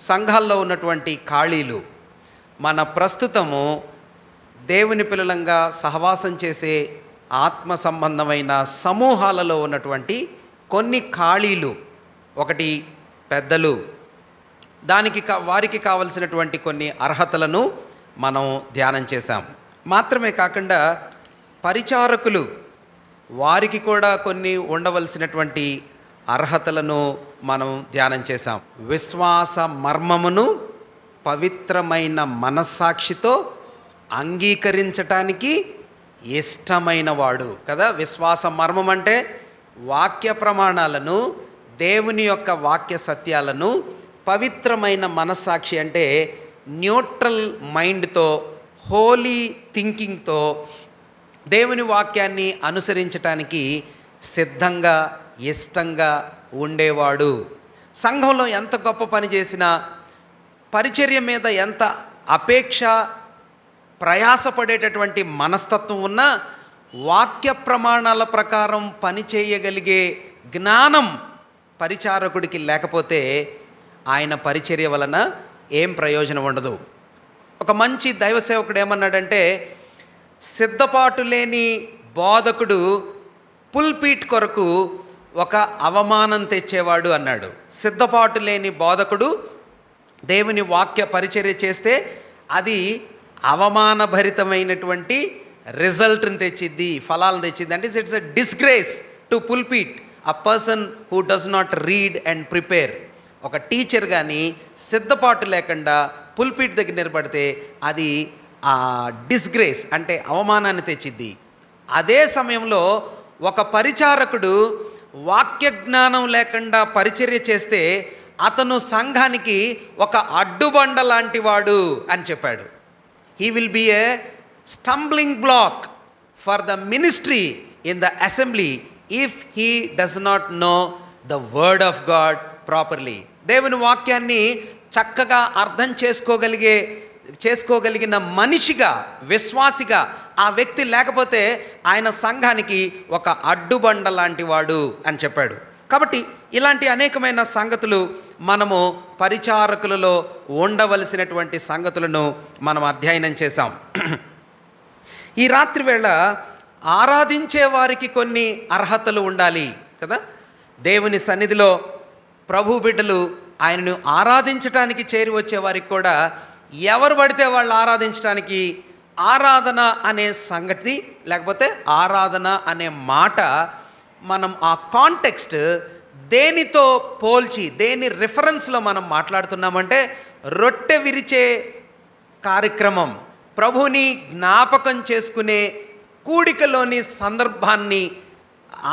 సంఘాల్లో ఉన్నటువంటి ఖాళీలు, మన ప్రస్తుతము దేవుని పిల్లలంగా సహవాసం చేసే ఆత్మ సంబంధమైన సమూహాలలో ఉన్నటువంటి కొన్ని ఖాళీలు, ఒకటి పెద్దలు, వారికి కావలసినటువంటి కొన్ని అర్హతలను మనం ధ్యానం చేశాం. మాత్రమే కాకుండా పరిచారకులు, వారికి కూడా కొన్ని ఉండవలసినటువంటి అర్హతలను మనం ధ్యానం చేశాం. విశ్వాస మర్మమును పవిత్రమైన మనస్సాక్షితో అంగీకరించటానికి ఇష్టమైన వాడు కదా. విశ్వాస మర్మం అంటే వాక్య ప్రమాణాలను, దేవుని యొక్క వాక్య సత్యాలను పవిత్రమైన మనస్సాక్షి అంటే న్యూట్రల్ మైండ్తో, హోలీ థింకింగ్తో దేవుని వాక్యాన్ని అనుసరించటానికి సిద్ధంగా, ఇష్టంగా ఉండేవాడు. సంఘంలో ఎంత గొప్ప పని చేసినా, పరిచర్య మీద ఎంత అపేక్ష ప్రయాసపడేటటువంటి మనస్తత్వం ఉన్నా, వాక్య ప్రమాణాల ప్రకారం పని చేయగలిగే జ్ఞానం పరిచారకుడికి లేకపోతే ఆయన పరిచర్య వలన ఏం ప్రయోజనం ఉండదు. ఒక మంచి దైవ సేవకుడు ఏమన్నాడంటే, సిద్ధపాటు లేని బోధకుడు పుల్పీట్ కొరకు ఒక అవమానం తెచ్చేవాడు అన్నాడు. సిద్ధపాటు లేని బోధకుడు దేవుని వాక్య పరిచర్య చేస్తే అది అవమానభరితమైనటువంటి రిజల్ట్ని తెచ్చిద్ది, ఫలాలను తెచ్చిద్ది. అంటే it's a disgrace to pulpit a person who does not read and prepare. ఒక టీచర్ కానీ సిద్ధపాటు లేకుండా పుల్పీట్ దగ్గర నిలబడితే అది డిస్గ్రేస్, అంటే అవమానాన్ని తెచ్చిద్ది. అదే సమయంలో ఒక పరిచారకుడు వాక్య జ్ఞానం లేకుండా పరిచర్య చేస్తే అతను సంఘానికి ఒక అడ్డుబండ లాంటి వాడు అని చెప్పాడు. He will be a stumbling block for the ministry in the assembly if he does not know the word of God properly. దేవుని వాక్యాన్ని చక్కగా అర్థం చేసుకోగలిగిన మనిషిగా, విశ్వాసిగా ఆ వ్యక్తి లేకపోతే ఆయన సంఘానికి ఒక అడ్డుబండ లాంటి వాడు అని చెప్పాడు. కాబట్టి ఇలాంటి అనేకమైన సంగతులు మనము పరిచారకులలో ఉండవలసినటువంటి సంగతులను మనం అధ్యయనం చేశాం. ఈ రాత్రి వేళ ఆరాధించే వారికి కొన్ని అర్హతలు ఉండాలి కదా. దేవుని సన్నిధిలో ప్రభు బిడ్డలు ఆయనను ఆరాధించటానికి చేరి వచ్చే వారికి కూడా ఎవరు పడితే వాళ్ళు ఆరాధించడానికి ఆరాధన అనే సంగతి, లేకపోతే ఆరాధన అనే మాట మనం ఆ కాంటెక్స్ట్ దేనితో పోల్చి, దేని రిఫరెన్స్లో మనం మాట్లాడుతున్నామంటే రొట్టె విరిచే కార్యక్రమం, ప్రభుని జ్ఞాపకం చేసుకునే కూడికలోని సందర్భాన్ని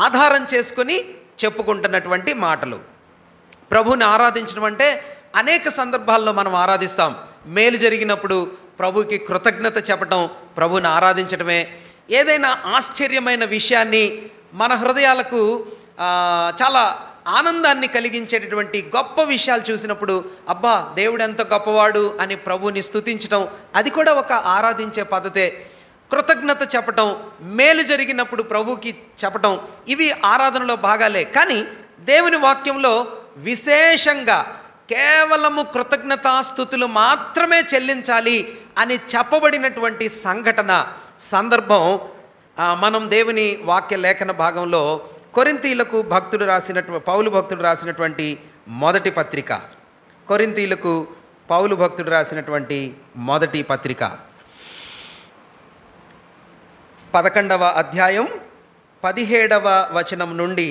ఆధారం చేసుకుని చెప్పుకుంటున్నటువంటి మాటలు. ప్రభుని ఆరాధించడం అంటే అనేక సందర్భాల్లో మనం ఆరాధిస్తాం. మేలు జరిగినప్పుడు ప్రభుకి కృతజ్ఞత చెప్పటం ప్రభుని ఆరాధించడమే. ఏదైనా ఆశ్చర్యమైన విషయాన్ని మన హృదయాలకు చాలా ఆనందాన్ని కలిగించేటటువంటి గొప్ప విషయాలు చూసినప్పుడు అబ్బా దేవుడు ఎంత గొప్పవాడు అని ప్రభుని స్తుతించటం, అది కూడా ఒక ఆరాధించే పద్ధతే. కృతజ్ఞత చెప్పటం, మేలు జరిగినప్పుడు ప్రభుకి చెప్పటం, ఇవి ఆరాధనలో భాగాలే. కానీ దేవుని వాక్యంలో విశేషంగా కేవలము కృతజ్ఞతాస్తుతులు మాత్రమే చెల్లించాలి అని చెప్పబడినటువంటి సందర్భం మనం దేవుని వాక్య లేఖన భాగంలో కొరింథీయులకు పౌలు భక్తుడు రాసినటువంటి మొదటి పత్రిక, కొరింథీయులకు పౌలు భక్తుడు రాసినటువంటి మొదటి పత్రిక 11వ అధ్యాయం 17వ వచనం నుండి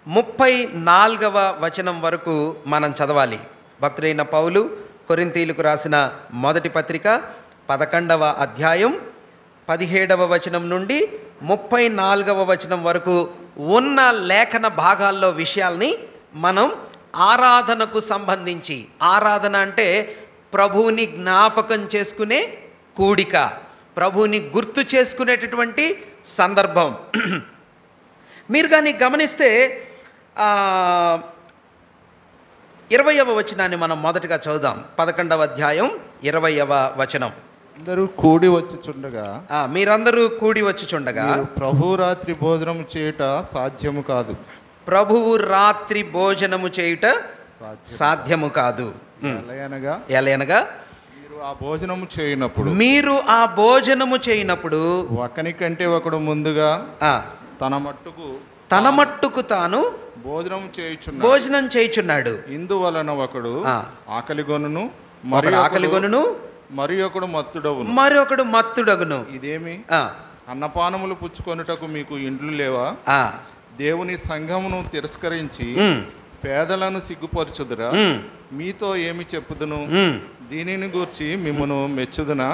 34వ వచనం వరకు మనం చదవాలి. భక్తుడైన పౌలు కొరింథీయులకు రాసిన మొదటి పత్రిక 11వ అధ్యాయం 17వ వచనం నుండి 34వ వచనం వరకు ఉన్న లేఖన భాగాల్లో విషయాల్ని మనం ఆరాధనకు సంబంధించి, ఆరాధన అంటే ప్రభువుని జ్ఞాపకం చేసుకునే కూడిక, ప్రభువుని గుర్తు చేసుకునేటటువంటి సందర్భం. మీరు కానీ గమనిస్తే 20వ వచనాన్ని మనం మొదటగా చదువుదాం. 11వ అధ్యాయం 20వ వచనం. మీరందరూ కూడి వచ్చుచుండగా ప్రభువు రాత్రి భోజనము చేయుట సాధ్యము కాదు. ప్రభువు రాత్రి భోజనము చేయుట సాధ్యము కాదు. ఎలయనగా మీరు ఆ భోజనము చేయనప్పుడు ఒకనికంటే ఒకడు ముందుగా తన మట్టుకు తాను భోజనం చేయుచున్నాడు. ఇందువలన ఒకడు ఆకలిగొనును మరొకడు మత్తుడగును. ఇదేమి అన్నపానములు పుచ్చుకొనుటకు మీకు ఇండ్లు లేవా? దేవుని సంఘమును తిరస్కరించి పేదలను సిగ్గుపరచుదురా? మీతో ఏమి చెప్పుదును? దీనిని గూర్చి మిమ్మను మెచ్చుదునా?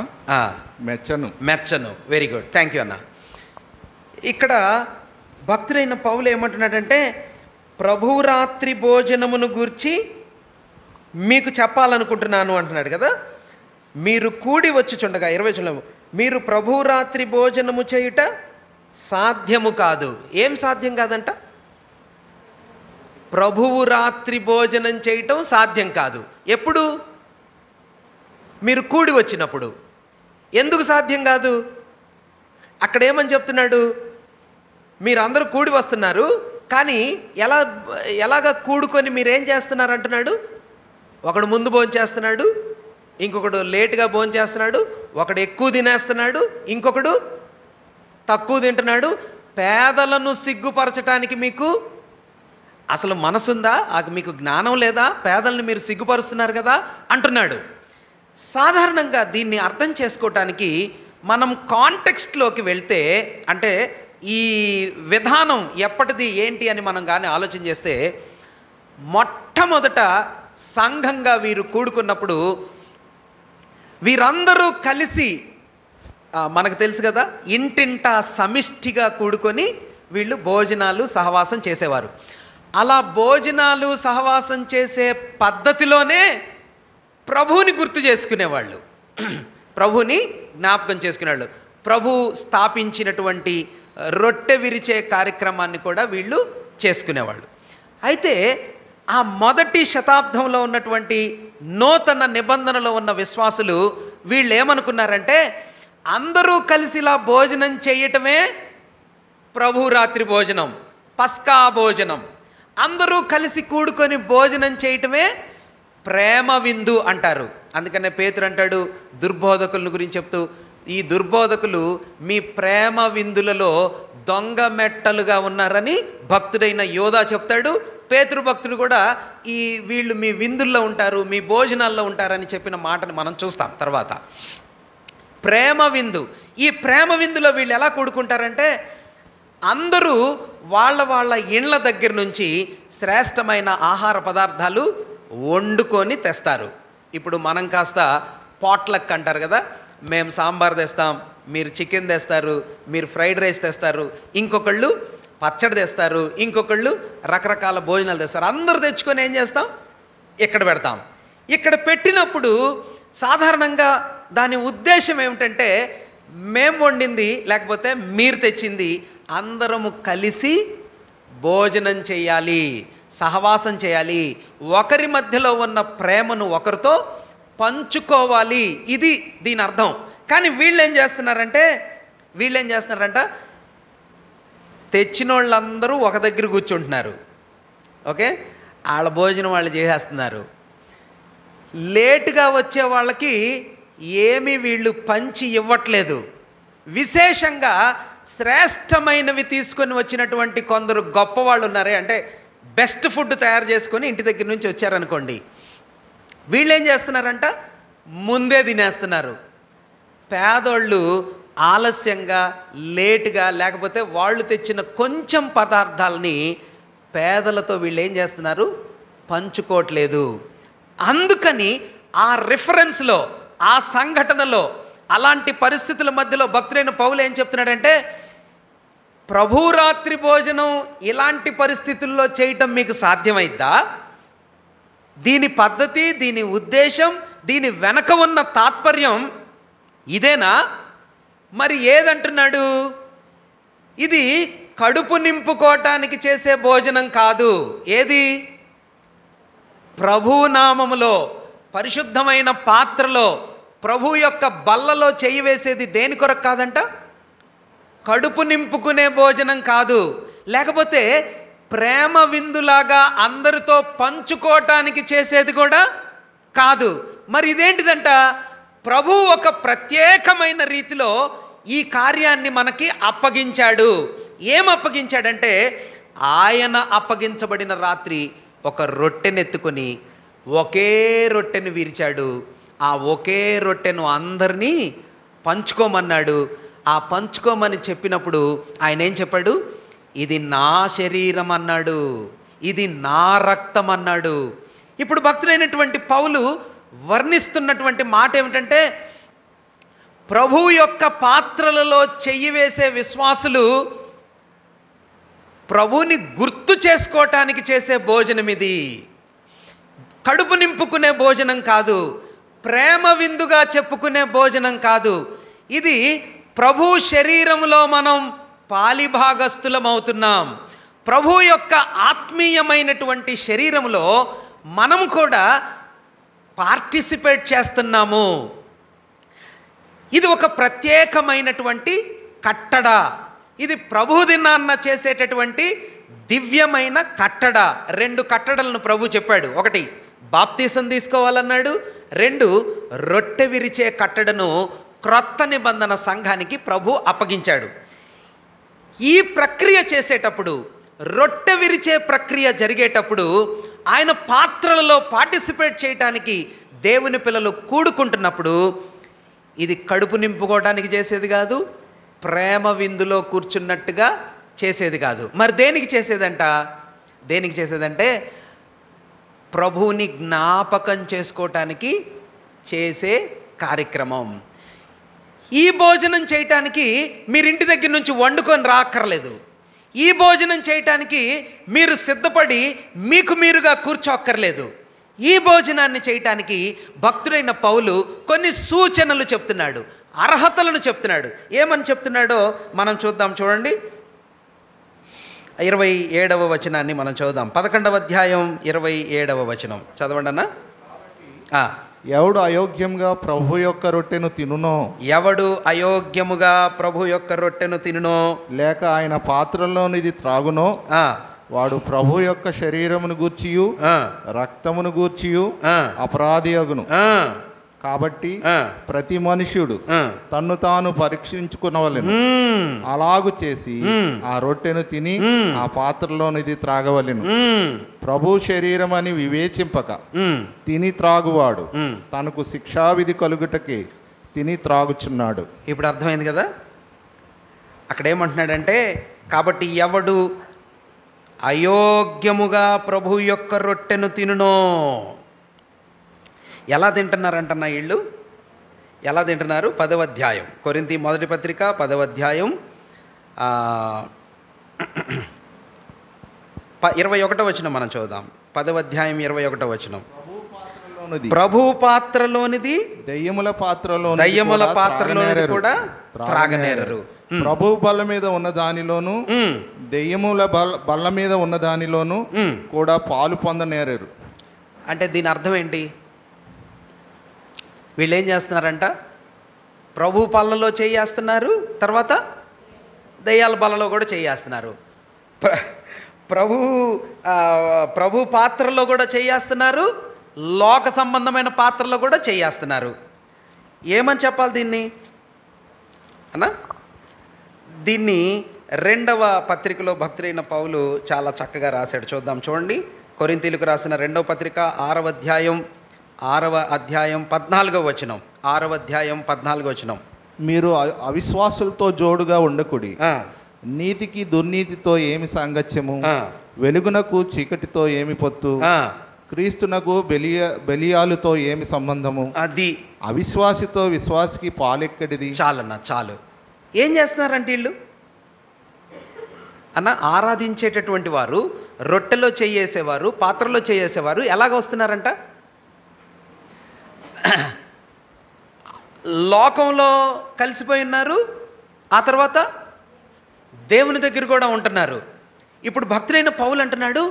మెచ్చను. వెరీ గుడ్, థ్యాంక్ యూ అన్న. ఇక్కడ భక్తుడైన పౌలు ఏమంటున్నాడంటే, ప్రభువు రాత్రి భోజనమును గూర్చి మీకు చెప్పాలనుకుంటున్నాను అంటున్నాడు కదా. మీరు కూడి వచ్చుచుండగా 20 మీరు ప్రభువు రాత్రి భోజనము చేయుట సాధ్యము కాదు. ఏం సాధ్యం కాదంట? ప్రభువు రాత్రి భోజనం చేయటం సాధ్యం కాదు. ఎప్పుడు? మీరు కూడి వచ్చినప్పుడు. ఎందుకు సాధ్యం కాదు? అక్కడ ఏమని చెప్తున్నాడు? మీరందరూ కూడి వస్తున్నారు, కానీ ఎలాగ కూడుకొని మీరేం చేస్తున్నారు అంటున్నాడు. ఒకడు ముందు భోంచేస్తున్నాడు, ఇంకొకడు లేటుగా భోంచేస్తున్నాడు, ఒకడు ఎక్కువ తినేస్తున్నాడు, ఇంకొకడు తక్కువ తింటున్నాడు. పేదలను సిగ్గుపరచటానికి మీకు అసలు మనసుందా? మీకు జ్ఞానం లేదా? పేదలను మీరు సిగ్గుపరుస్తున్నారు కదా అంటున్నాడు. సాధారణంగా దీన్ని అర్థం చేసుకోవటానికి మనం కాంటెక్స్ట్లోకి వెళ్తే, అంటే ఈ విధానం ఎప్పటిది ఏంటి అని మనం కానీ ఆలోచన చేస్తే, మొట్టమొదట సంఘంగా వీరు కూడుకున్నప్పుడు వీరందరూ కలిసి, మనకు తెలుసు కదా, ఇంటింటా సమిష్టిగా కూడుకొని వీళ్ళు భోజనాలు సహవాసం చేసేవారు. అలా భోజనాలు సహవాసం చేసే పద్ధతిలోనే ప్రభువుని గుర్తు చేసుకునేవాళ్ళు, ప్రభువుని జ్ఞాపకం చేసుకునేవాళ్ళు. ప్రభు స్థాపించినటువంటి రొట్టె విరిచే కార్యక్రమాన్ని కూడా వీళ్ళు చేసుకునేవాళ్ళు. అయితే ఆ మొదటి శతాబ్దంలో ఉన్నటువంటి నూతన నిబంధనలో ఉన్న విశ్వాసులు వీళ్ళు ఏమనుకున్నారంటే, అందరూ కలిసి ఇలా భోజనం చేయటమే ప్రభు రాత్రి భోజనం, పస్కా భోజనం. అందరూ కలిసి కూడుకొని భోజనం చేయటమే ప్రేమ విందు అంటారు. అందుకనే పేతురు అంటాడు దుర్బోధకులను గురించి చెప్తూ, ఈ దుర్బోధకులు మీ ప్రేమ విందులలో దొంగ మెట్టలుగా ఉన్నారని భక్తుడైన యోధా చెప్తాడు. పేతురు భక్తుడు కూడా వీళ్ళు మీ విందుల్లో ఉంటారు, మీ భోజనాల్లో ఉంటారని చెప్పిన మాటను మనం చూస్తాం తర్వాత. ప్రేమ విందు. ఈ ప్రేమ విందులో వీళ్ళు ఎలా కూడుకుంటారంటే, అందరూ వాళ్ళ ఇండ్ల దగ్గర నుంచి శ్రేష్టమైన ఆహార పదార్థాలు వండుకొని తెస్తారు. ఇప్పుడు మనం కాస్త పాట్లక్ అంటారు కదా, మేము సాంబార్ తెస్తాం, మీరు చికెన్ తెస్తారు, మీరు ఫ్రైడ్ రైస్ తెస్తారు, ఇంకొకళ్ళు పచ్చడి తెస్తారు, ఇంకొకళ్ళు రకరకాల భోజనాలు తెస్తారు. అందరూ తెచ్చుకొని ఏం చేస్తాం? ఇక్కడ పెడతాం. ఇక్కడ పెట్టినప్పుడు సాధారణంగా దాని ఉద్దేశం ఏమిటంటే, మేము వండింది లేకపోతే మీరు తెచ్చింది అందరము కలిసి భోజనం చేయాలి, సహవాసం చేయాలి, ఒకరి మధ్యలో ఉన్న ప్రేమను ఒకరితో పంచుకోవాలి. ఇది దీని అర్థం. కానీ వీళ్ళు ఏం చేస్తున్నారంట, తెచ్చిన వాళ్ళందరూ ఒక దగ్గర కూర్చుంటున్నారు. ఓకే, వాళ్ళ భోజనం వాళ్ళు చేసేస్తున్నారు. లేటుగా వచ్చే వాళ్ళకి ఏమీ వీళ్ళు పంచి ఇవ్వట్లేదు. విశేషంగా శ్రేష్టమైనవి తీసుకొని వచ్చినటువంటి కొందరు గొప్పవాళ్ళు ఉన్నారే, అంటే బెస్ట్ ఫుడ్ తయారు చేసుకొని ఇంటి దగ్గర నుంచి వచ్చారనుకోండి, వీళ్ళు ఏం చేస్తున్నారంట, ముందే తినేస్తున్నారు. పేదోళ్ళు ఆలస్యంగా లేటుగా, లేకపోతే వాళ్ళు తెచ్చిన కొంచెం పదార్థాలని పేదలతో వీళ్ళు ఏం చేస్తున్నారు, పంచుకోవట్లేదు. అందుకని ఆ రిఫరెన్స్లో, ఆ సంఘటనలో, అలాంటి పరిస్థితుల మధ్యలో భక్తుడైన పౌలు ఏం చెప్తున్నాడంటే, ప్రభురాత్రి భోజనం ఇలాంటి పరిస్థితుల్లో చేయటం మీకు సాధ్యమైద్దా? దీని పద్ధతి, దీని ఉద్దేశం, దీని వెనక ఉన్న తాత్పర్యం ఇదేనా? మరి ఏదంటున్నాడు? ఇది కడుపు నింపుకోవటానికి చేసే భోజనం కాదు. ఏది? ప్రభువు నామములో పరిశుద్ధమైన పాత్రలో ప్రభు యొక్క బల్లలో చేయి వేసేది దేని కొరకు కాదంట? కడుపు నింపుకునే భోజనం కాదు. లేకపోతే ప్రేమ విందులాగా అందరితో పంచుకోవటానికి చేసేది కూడా కాదు. మరి ఇదేంటిదంట? ప్రభు ఒక ప్రత్యేకమైన రీతిలో ఈ కార్యాన్ని మనకి అప్పగించాడు. ఏం అప్పగించాడంటే, ఆయన అప్పగించబడిన రాత్రి ఒక రొట్టెనెత్తుకొని ఒకే రొట్టెను విరిచాడు. ఆ ఒకే రొట్టెను అందరినీ పంచుకోమన్నాడు. ఆ పంచుకోమని చెప్పినప్పుడు ఆయన ఏం చెప్పాడు? ఇది నా శరీరం అన్నాడు, ఇది నా రక్తం అన్నాడు. ఇప్పుడు భక్తుడైనటువంటి పౌలు వర్ణిస్తున్నటువంటి మాట ఏమిటంటే, ప్రభు యొక్క పాత్రలలో చెయ్యి వేసే విశ్వాసులు ప్రభుని గుర్తు చేసుకోవటానికి చేసే భోజనం ఇది. కడుపు నింపుకునే భోజనం కాదు, ప్రేమ విందుగా చెప్పుకునే భోజనం కాదు. ఇది ప్రభు శరీరంలో మనం పాలిభాగస్థులం అవుతున్నాం. ప్రభు యొక్క ఆత్మీయమైనటువంటి శరీరంలో మనం కూడా పార్టిసిపేట్ చేస్తున్నాము. ఇది ఒక ప్రత్యేకమైనటువంటి కట్టడ. ఇది ప్రభు దినాన్న చేసేటటువంటి దివ్యమైన కట్టడ. 2 కట్టడలను ప్రభు చెప్పాడు. 1 బాప్తీసం తీసుకోవాలన్నాడు. 2 రొట్టె విరిచే కట్టడను క్రొత్త నిబంధన సంఘానికి ప్రభు అప్పగించాడు. ఈ ప్రక్రియ చేసేటప్పుడు, రొట్టె విరిచే ప్రక్రియ జరిగేటప్పుడు ఆయన పాత్రలలో పార్టిసిపేట్ చేయటానికి దేవుని పిల్లలు కూడుకుంటున్నప్పుడు ఇది కడుపు నింపుకోవడానికి చేసేది కాదు, ప్రేమ విందులో కూర్చున్నట్టుగా చేసేది కాదు. మరి దేనికి చేసేదంట? దేనికి చేసేదంటే ప్రభువుని జ్ఞాపకం చేసుకోవటానికి చేసే కార్యక్రమం. ఈ భోజనం చేయటానికి మీరు ఇంటి దగ్గర నుంచి వండుకొని రాక్కర్లేదు. ఈ భోజనం చేయటానికి మీరు సిద్ధపడి మీకు మీరుగా కూర్చోక్కర్లేదు. ఈ భోజనాన్ని చేయటానికి భక్తుడైన పౌలు కొన్ని సూచనలు చెప్తున్నాడు, అర్హతలను చెప్తున్నాడు. ఏమని చెప్తున్నాడో మనం చూద్దాం. చూడండి, 27వ వచనాన్ని మనం చదువుదాం. 11వ అధ్యాయం 27వ వచనం చదవండి అన్న. ఎవడు అయోగ్యంగా ప్రభు యొక్క రొట్టెను తినునో, ఎవడు అయోగ్యముగా ప్రభు యొక్క రొట్టెను తినునో, లేక ఆయన పాత్రలోనిది త్రాగునో, వాడు ప్రభు యొక్క శరీరమును గూర్చియు రక్తమును గూర్చియు అపరాధి అగును. కాబట్టి ప్రతి మనుష్యుడు తన్ను తాను పరీక్షించుకునవలెను. అలాగు చేసి ఆ రొట్టెను తిని ఆ పాత్రలోనిది త్రాగవలెను. ప్రభు శరీరం అని వివేచింపక తిని త్రాగువాడు తనకు శిక్షావిధి కలుగుటకే తిని త్రాగుచున్నాడు. ఇప్పుడు అర్థమైంది కదా? అక్కడ ఏమంటున్నాడంటే, కాబట్టి ఎవడు అయోగ్యముగా ప్రభు యొక్క రొట్టెను తినునో. ఎలా తింటున్నారంటన్నా వీళ్ళు? ఎలా తింటున్నారు? 10వ అధ్యాయం కొరింథీ మొదటి పత్రిక 10వ అధ్యాయం 21వ వచనం మనం చూద్దాం. 10వ అధ్యాయం 21వ వచనం. ప్రభు పాత్రలోనిది దయ్యముల పాత్రలోనిది కూడా త్రాగనేరరు. ప్రభు బల్ల మీద ఉన్న దానిలోను దెయ్యముల బల్ల మీద ఉన్న దానిలోను కూడా పాలు పొందనేరరు. అంటే దీని అర్థం ఏంటి? వీళ్ళు ఏం చేస్తున్నారంట? ప్రభు పళ్ళలో చేయేస్తున్నారు, తర్వాత దయ్యాల బలలో కూడా చేయేస్తున్నారు. ప్రభు పాత్రలో కూడా చేయేస్తున్నారు, లోక సంబంధమైన పాత్రలో కూడా చేయేస్తున్నారు. ఏమని చెప్పాలి దీన్ని అన్నా? దీన్ని 2వ పత్రికలో భక్తుడైన పౌలు చాలా చక్కగా రాశాడు. చూద్దాం. చూడండి, కొరింథీయులకు రాసిన 2వ పత్రిక 6వ అధ్యాయం 14వ వచనం. 6వ అధ్యాయం 14వ వచనం. మీరు అవిశ్వాసులతో జోడుగా ఉండకుడి. నీతికి దుర్నీతితో ఏమి సాంగత్యము? వెలుగునకు చీకటితో ఏమి పొత్తు? క్రీస్తునకు బెలియాలుతో ఏమి సంబంధము? అది అవిశ్వాసితో విశ్వాసికి పాలెక్కడిది? చాలన్నా, చాలు. ఏం చేస్తున్నారంటే వీళ్ళు అన్న, ఆరాధించేటటువంటి వారు, రొట్టెలో చేయేసేవారు, పాత్రలో చేయేసేవారు ఎలాగ వస్తున్నారంట? లోకంలో కలిసిపోయి ఉన్నారు, ఆ తర్వాత దేవుని దగ్గర కూడా ఉంటున్నారు. ఇప్పుడు భక్తుడైన పౌలు అంటున్నాడు,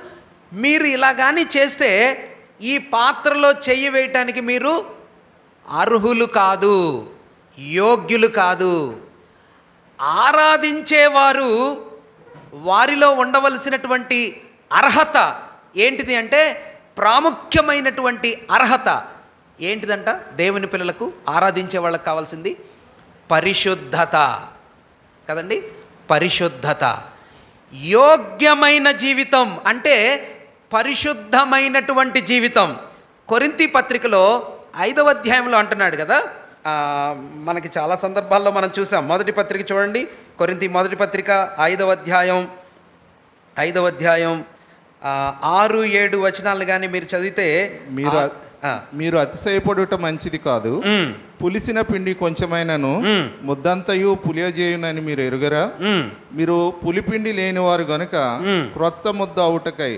మీరు ఇలా కానీ చేస్తే ఈ పాత్రలో చెయ్యి వేయటానికి మీరు అర్హులు కాదు, యోగ్యులు కాదు. ఆరాధించేవారు వారిలో ఉండవలసినటువంటి అర్హత ఏంటిది అంటే, ప్రాముఖ్యమైనటువంటి అర్హత ఏంటిదంట? దేవుని పిల్లలకు, ఆరాధించే వాళ్ళకి కావాల్సింది పరిశుద్ధత కదండి. పరిశుద్ధత, యోగ్యమైన జీవితం అంటే పరిశుద్ధమైనటువంటి జీవితం. కొరింథీ పత్రికలో 5వ అధ్యాయంలో అంటున్నాడు కదా, మనకి చాలా సందర్భాల్లో మనం చూసాం. మొదటి పత్రిక చూడండి, కొరింథీ మొదటి పత్రిక 5వ అధ్యాయం 6-7 వచనాలు కానీ మీరు చదివితే, మీరు అతిశయపడుట మంచిది కాదు, పులిసిన పిండి కొంచెమైనను ముద్దంతయు పులియజేయునని మీరు ఎరుగరా? మీరు పులిపిండి లేనివారు గనుక క్రొత్త ముద్ద అవుటకై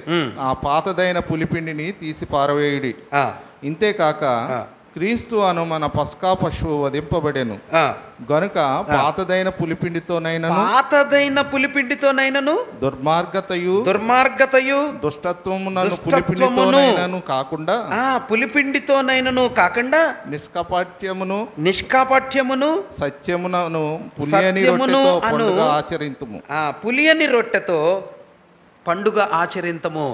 ఆ పాతదైన పులిపిండిని తీసి పారవేయుడి. ఇంతేకాక క్రీస్తు అను మన పస్కా పశువు వధింపబడెను గనుక పాతదైన పులిపిండితోనైనను దుర్మార్గతయు దుష్టత్వమునను పులిపిండితోనైనను కాకుండా నిష్కాపట్యమును సత్యమునను పులియని రొట్టెతో పండుగ ఆచరింతుము. పులియని రొట్టెతో పండుగ ఆచరింతము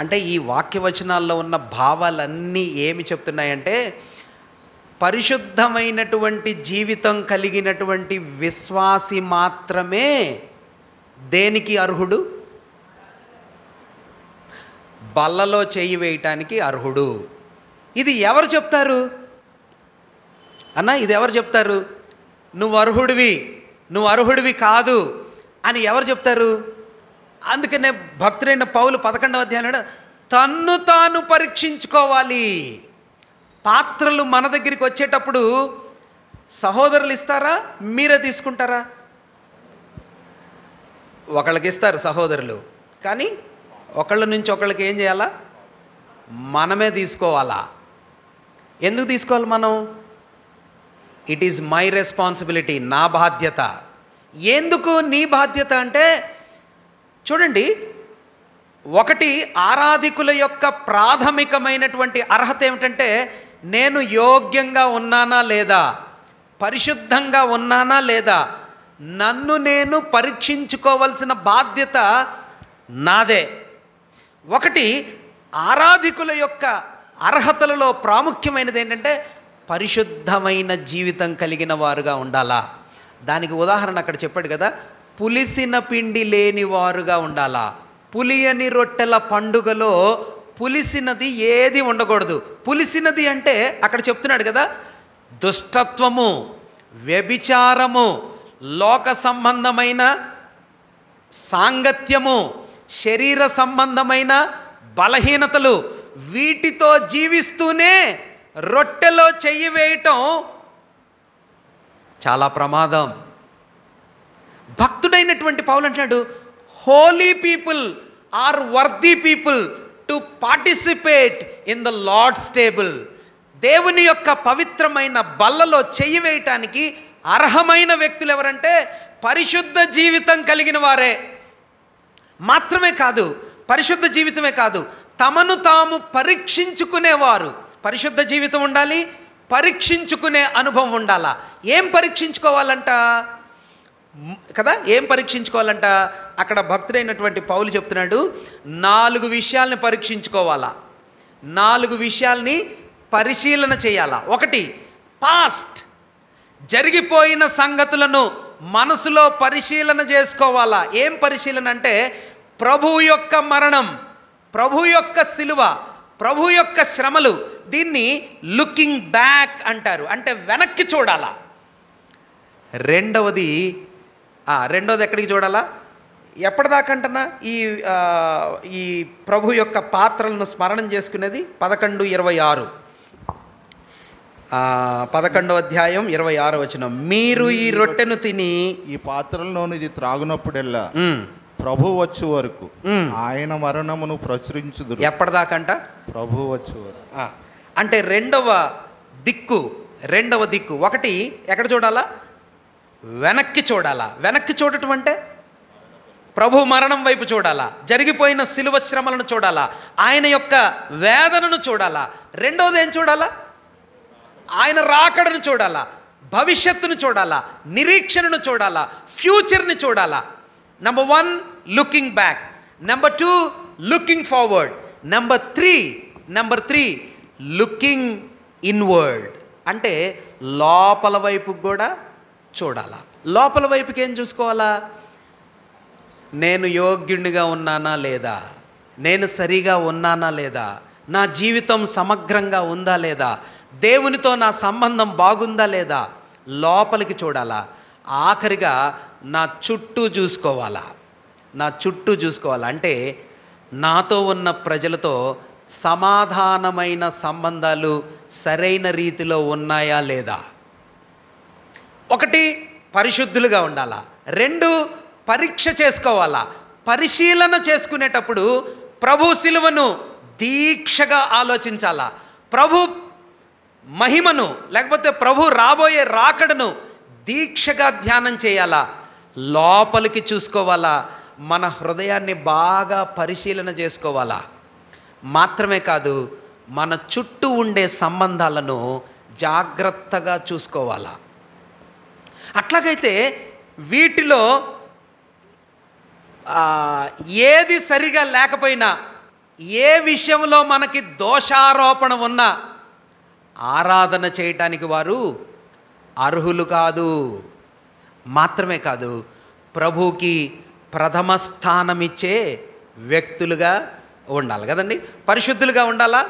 అంటే ఈ వాక్యవచనాల్లో ఉన్న భావాలన్నీ ఏమి చెప్తున్నాయంటే, పరిశుద్ధమైనటువంటి జీవితం కలిగినటువంటి విశ్వాసి మాత్రమే దేనికి అర్హుడు? బల్లలో చేయి వేయటానికి అర్హుడు. ఇది ఎవరు చెప్తారు అన్న? ఇది ఎవరు చెప్తారు? నువ్వు అర్హుడివి కాదు అని ఎవరు చెప్తారు? అందుకనే భక్తుడైన పౌలు 11వ అధ్యాయంలో తన్ను తాను పరీక్షించుకోవాలి. పాత్రలు మన దగ్గరికి వచ్చేటప్పుడు సహోదరులు ఇస్తారా, మీరే తీసుకుంటారా? ఒకళ్ళకి ఇస్తారు సహోదరులు, కానీ ఒకళ్ళ నుంచి ఒకళ్ళకి ఏం చేయాలా? మనమే తీసుకోవాలా? ఎందుకు తీసుకోవాలి మనం? ఇట్ ఈజ్ మై రెస్పాన్సిబిలిటీ, నా బాధ్యత. ఎందుకు నీ బాధ్యత అంటే, చూడండి, ఒకటి ఆరాధికుల యొక్క ప్రాథమికమైనటువంటి అర్హత ఏమిటంటే, నేను యోగ్యంగా ఉన్నానా లేదా, పరిశుద్ధంగా ఉన్నానా లేదా, నన్ను నేను పరీక్షించుకోవాల్సిన బాధ్యత నాదే. ఒకటి ఆరాధికుల యొక్క అర్హతలలో ప్రాముఖ్యమైనది ఏంటంటే పరిశుద్ధమైన జీవితం కలిగిన వారుగా ఉండాలా. దానికి ఉదాహరణ అక్కడ చెప్పాడు కదా, పులిసిన పిండి లేని వారుగా ఉండాలా. పులియని రొట్టెల పండుగలో పులిసినది ఏది ఉండకూడదు. పులిసినది అంటే అక్కడ చెప్తున్నాడు కదా, దుష్టత్వము, వ్యభిచారము, లోక సంబంధమైన సాంగత్యము, శరీర సంబంధమైన బలహీనతలు, వీటితో జీవిస్తూనే రొట్టెలో చెయ్యి వేయటం చాలా ప్రమాదం. భక్తుడైనటువంటి పౌలు అంటున్నాడు, holy people are worthy people to participate in the Lord's table. దేవుని యొక్క పవిత్రమైన బల్లలో చెయ్యి వేయటానికి అర్హమైన వ్యక్తులు ఎవరంటే పరిశుద్ధ జీవితం కలిగిన వారే. మాత్రమే కాదు, పరిశుద్ధ జీవితమే కాదు, తమను తాము పరీక్షించుకునేవారు. పరిశుద్ధ జీవితం ఉండాలి, పరీక్షించుకునే అనుభవం ఉండాలా. ఏం పరీక్షించుకోవాలంట కదా, ఏం పరీక్షించుకోవాలంట? అక్కడ భక్తుడైనటువంటి పౌలు చెప్తున్నాడు, 4 విషయాల్ని పరీక్షించుకోవాలా, 4 విషయాల్ని పరిశీలన చేయాలా. ఒకటి, పాస్ట్, జరిగిపోయిన సంగతులను మనసులో పరిశీలన చేసుకోవాలా. ఏం పరిశీలన అంటే, ప్రభు యొక్క మరణం, ప్రభు యొక్క సిలువ, ప్రభు యొక్క శ్రమలు, దీన్ని లుకింగ్ బ్యాక్ అంటారు, అంటే వెనక్కి చూడాలా. రెండవది ఎక్కడికి చూడాలా? ఎప్పటిదాకంటనా ఈ ప్రభు యొక్క పాత్రలను స్మరణం చేసుకునేది 11:26, 11వ అధ్యాయం 26వ వచనం. మీరు ఈ రొట్టెను తిని ఈ పాత్రలోనిది త్రాగునప్పుడెల్లా ప్రభు వచ్చు వరకు ఆయన మరణమును ప్రచురించుదురు. ఎప్పటిదాకంట? ప్రభు వచ్చు వరకు. అంటే రెండవ దిక్కు ఒకటి ఎక్కడ చూడాలా? వెనక్కి చూడాలా. వెనక్కి చూడటం అంటే ప్రభు మరణం వైపు చూడాలా, జరిగిపోయిన శిలువ శ్రమలను చూడాలా, ఆయన యొక్క వేదనను చూడాలా. రెండవది ఏం చూడాలా? ఆయన రాకడను చూడాలా, భవిష్యత్తును చూడాలా, నిరీక్షణను చూడాలా, ఫ్యూచర్ని చూడాలా. Number 1 looking back, number 2 looking forward. Number three looking inward. అంటే లోపల వైపుకి కూడా చూడాలా. లోపల వైపుకి ఏం చూసుకోవాలా? నేను యోగ్యుడిగా ఉన్నానా లేదా, నేను సరిగా ఉన్నానా లేదా, నా జీవితం సమగ్రంగా ఉందా లేదా, దేవునితో నా సంబంధం బాగుందా లేదా, లోపలికి చూడాలా. ఆఖరిగా నా చుట్టూ చూసుకోవాలా. అంటే నాతో ఉన్న ప్రజలతో సమాధానమైన సంబంధాలు సరైన రీతిలో ఉన్నాయా లేదా. 1 పరిశుద్ధులుగా ఉండాలా. 2 పరీక్ష చేసుకోవాలా. పరిశీలన చేసుకునేటప్పుడు ప్రభు శిలువను దీక్షగా ఆలోచించాలా. ప్రభు మహిమను లేకపోతే ప్రభు రాబోయే రాకడను దీక్షగా ధ్యానం చేయాలా. లోపలికి చూసుకోవాలా. మన హృదయాన్ని బాగా పరిశీలన చేసుకోవాలా. మాత్రమే కాదు, మన చుట్టూ ఉండే సంబంధాలను జాగ్రత్తగా చూసుకోవాలా. అట్లాగైతే వీటిలో ఏది సరిగా లేకపోయినా, ఏ విషయంలో మనకి దోషారోపణ ఉన్నా ఆరాధన చేయటానికి వారు అర్హులు కాదు. మాత్రమే కాదు, ప్రభుకి ప్రథమ స్థానమిచ్చే వ్యక్తులుగా ఉండాలి కదండి. పరిశుద్ధులుగా ఉండాలా.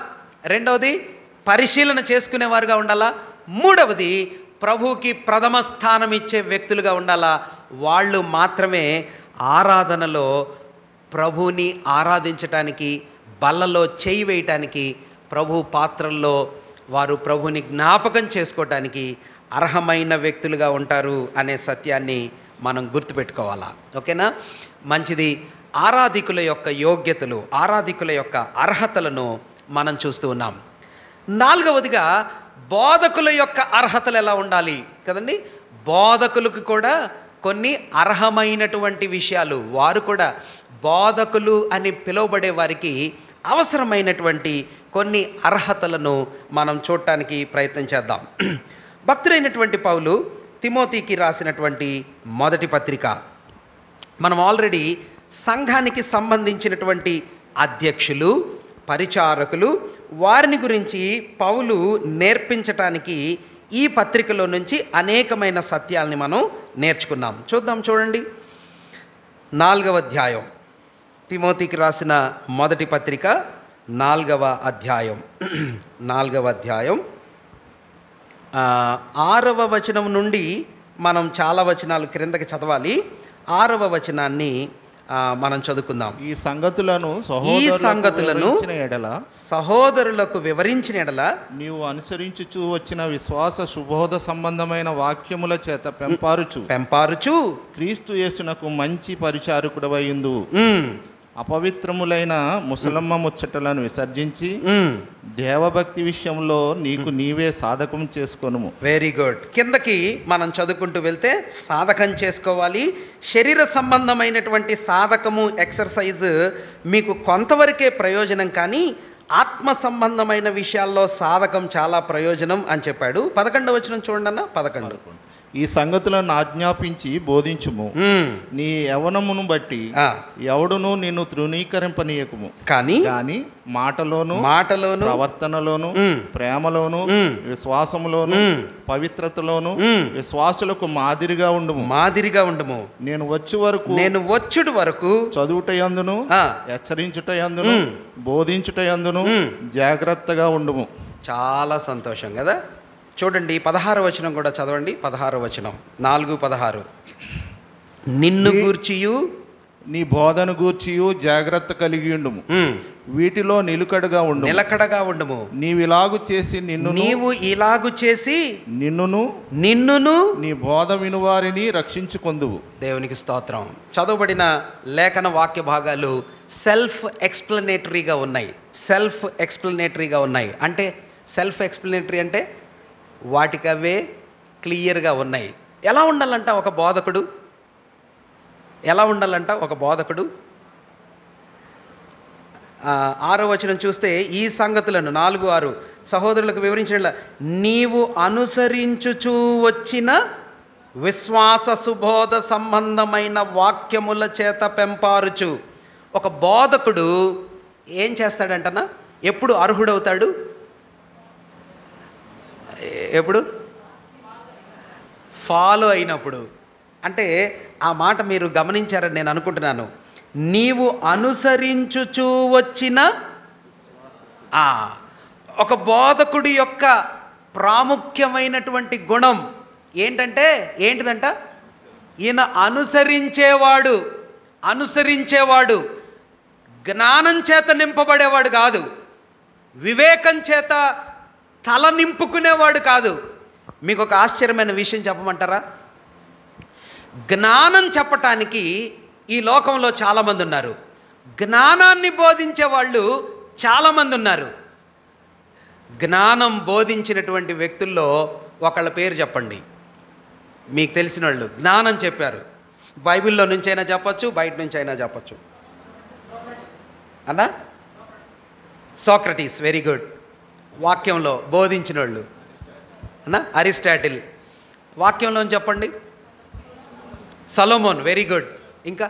2వది పరిశీలన చేసుకునేవారుగా ఉండాలా. 3వది ప్రభుకి ప్రథమ స్థానం ఇచ్చే వ్యక్తులుగా ఉండాలా. వాళ్ళు మాత్రమే ఆరాధనలో ప్రభుని ఆరాధించటానికి, బల్లలో చేయి వేయటానికి, ప్రభు పాత్రల్లో వారు ప్రభుని జ్ఞాపకం చేసుకోవటానికి అర్హమైన వ్యక్తులుగా ఉంటారు అనే సత్యాన్ని మనం గుర్తుపెట్టుకోవాలా. ఓకేనా? మంచిది. ఆరాధికుల యొక్క యోగ్యతలు, ఆరాధికుల యొక్క అర్హతలను మనం చూస్తూ ఉన్నాం. 4వదిగా బోధకుల యొక్క అర్హతలు ఎలా ఉండాలి కదండి. బోధకులకు కూడా కొన్ని అర్హమైనటువంటి విషయాలు, వారు కూడా బోధకులు అని పిలువబడే వారికి అవసరమైనటువంటి కొన్ని అర్హతలను మనం చూడటానికి ప్రయత్నం చేద్దాం. భక్తుడైనటువంటి పౌలు తిమోతికి రాసినటువంటి మొదటి పత్రిక, మనం ఆల్రెడీ సంఘానికి సంబంధించినటువంటి అధ్యక్షులు, పరిచారకులు, వారిని గురించి పౌలు నేర్పించటానికి ఈ పత్రికలో నుంచి అనేకమైన సత్యాల్ని మనం నేర్చుకున్నాం. చూడండి. 4వ అధ్యాయం, తిమోతికి రాసిన మొదటి పత్రిక 4వ అధ్యాయం 6వ వచనం నుండి మనం చాలా వచనాలు క్రిందకి చదవాలి. 6వ వచనాన్ని మనం చదువుకుందాం. ఈ సంగతులను సహోదరులకు వివరించిన ఎడల నీవు అనుసరించుచు వచ్చిన విశ్వాస సుబోధ సంబంధమైన వాక్యముల చేత పెంపారుచు క్రీస్తు యేసునకు మంచి పరిచారకుడవైందు. అపవిత్రములైన ముసలమ్మ ముచ్చటలను విసర్జించి దేవభక్తి విషయంలో నీకు నీవే సాధకం చేసుకొనుము. Very good. కిందకి మనం చదువుకుంటూ వెళ్తే సాధకం చేసుకోవాలి. శరీర సంబంధమైనటువంటి సాధకము, ఎక్సర్సైజ్ మీకు కొంతవరకే ప్రయోజనం, కానీ ఆత్మ సంబంధమైన విషయాల్లో సాధకం చాలా ప్రయోజనం అని చెప్పాడు. 11వ వచనం చూడండి అన్న. 11 ఈ సంగతులను ఆజ్ఞాపించి బోధించుము. నీ యవ్వనమును బట్టి ఎవడును నిన్ను తృణీకరింపనీయకుము, కానీ మాటలోను ప్రవర్తనలోను ప్రేమలోను విశ్వాసములోను పవిత్రతలోను విశ్వాసులకు మాదిరిగా ఉండుము. నేను వచ్చుడు వరకు చదువుటయందును హెచ్చరించుటయందును బోధించుటయందును జాగ్రత్తగా ఉండుము. చాలా సంతోషం కదా. చూడండి 16వ వచనం కూడా చదవండి. 16వ వచనం 4:16 నిన్ను గూర్చియు నీ బోధను గూర్చియు జాగ్రత్త కలిగి ఉండుము. వీటిలో నిలకడగా ఉండుము. నీవు ఇలాగు చేసి నిన్నును నీ బోధ వినువారిని రక్షించుకొందువు. దేవునికి స్తోత్రం. చదవబడిన లేఖన వాక్య భాగాలు సెల్ఫ్ ఎక్స్ప్లనేటరీగా ఉన్నాయి. అంటే సెల్ఫ్ ఎక్స్ప్లనేటరీ అంటే వాటికి అవే క్లియర్గా ఉన్నాయి. ఎలా ఉండాలంట ఒక బోధకుడు? 6వ వచనం చూస్తే ఈ సంగతులను 4:6 సహోదరులకు వివరించిన నీవు అనుసరించుచూ వచ్చిన విశ్వాస సుబోధ సంబంధమైన వాక్యముల చేత పెంపారుచు. ఒక బోధకుడు ఏం చేస్తాడంటనా? ఎప్పుడు అర్హుడవుతాడు? ఎప్పుడు? ఫాలో అయినప్పుడు. అంటే ఆ మాట మీరు గమనించారని నేను అనుకుంటున్నాను. నీవు అనుసరించుచూ వచ్చిన ఒక బోధకుడి యొక్క ప్రాముఖ్యమైనటువంటి గుణం ఏంటిదంట? ఈయన అనుసరించేవాడు జ్ఞానం చేత నింపబడేవాడు కాదు, వివేకం చేత తల నింపుకునేవాడు కాదు. మీకు ఒక ఆశ్చర్యమైన విషయం చెప్పమంటారా? జ్ఞానం చెప్పటానికి ఈ లోకంలో చాలామంది ఉన్నారు, జ్ఞానాన్ని బోధించే వాళ్ళు చాలామంది ఉన్నారు. జ్ఞానం బోధించినటువంటి వ్యక్తుల్లో ఒకళ్ళ పేరు చెప్పండి, మీకు తెలిసిన వాళ్ళు జ్ఞానం చెప్పారు. బైబిల్లో నుంచైనా చెప్పచ్చు, బయట నుంచి అయినా చెప్పచ్చు. అన్నా సోక్రటీస్, వెరీ గుడ్. వాక్యంలో బోధించిన వాళ్ళు అన్నా అరిస్టాటిల్. వాక్యంలో చెప్పండి. Solomon, very good. ఇంకా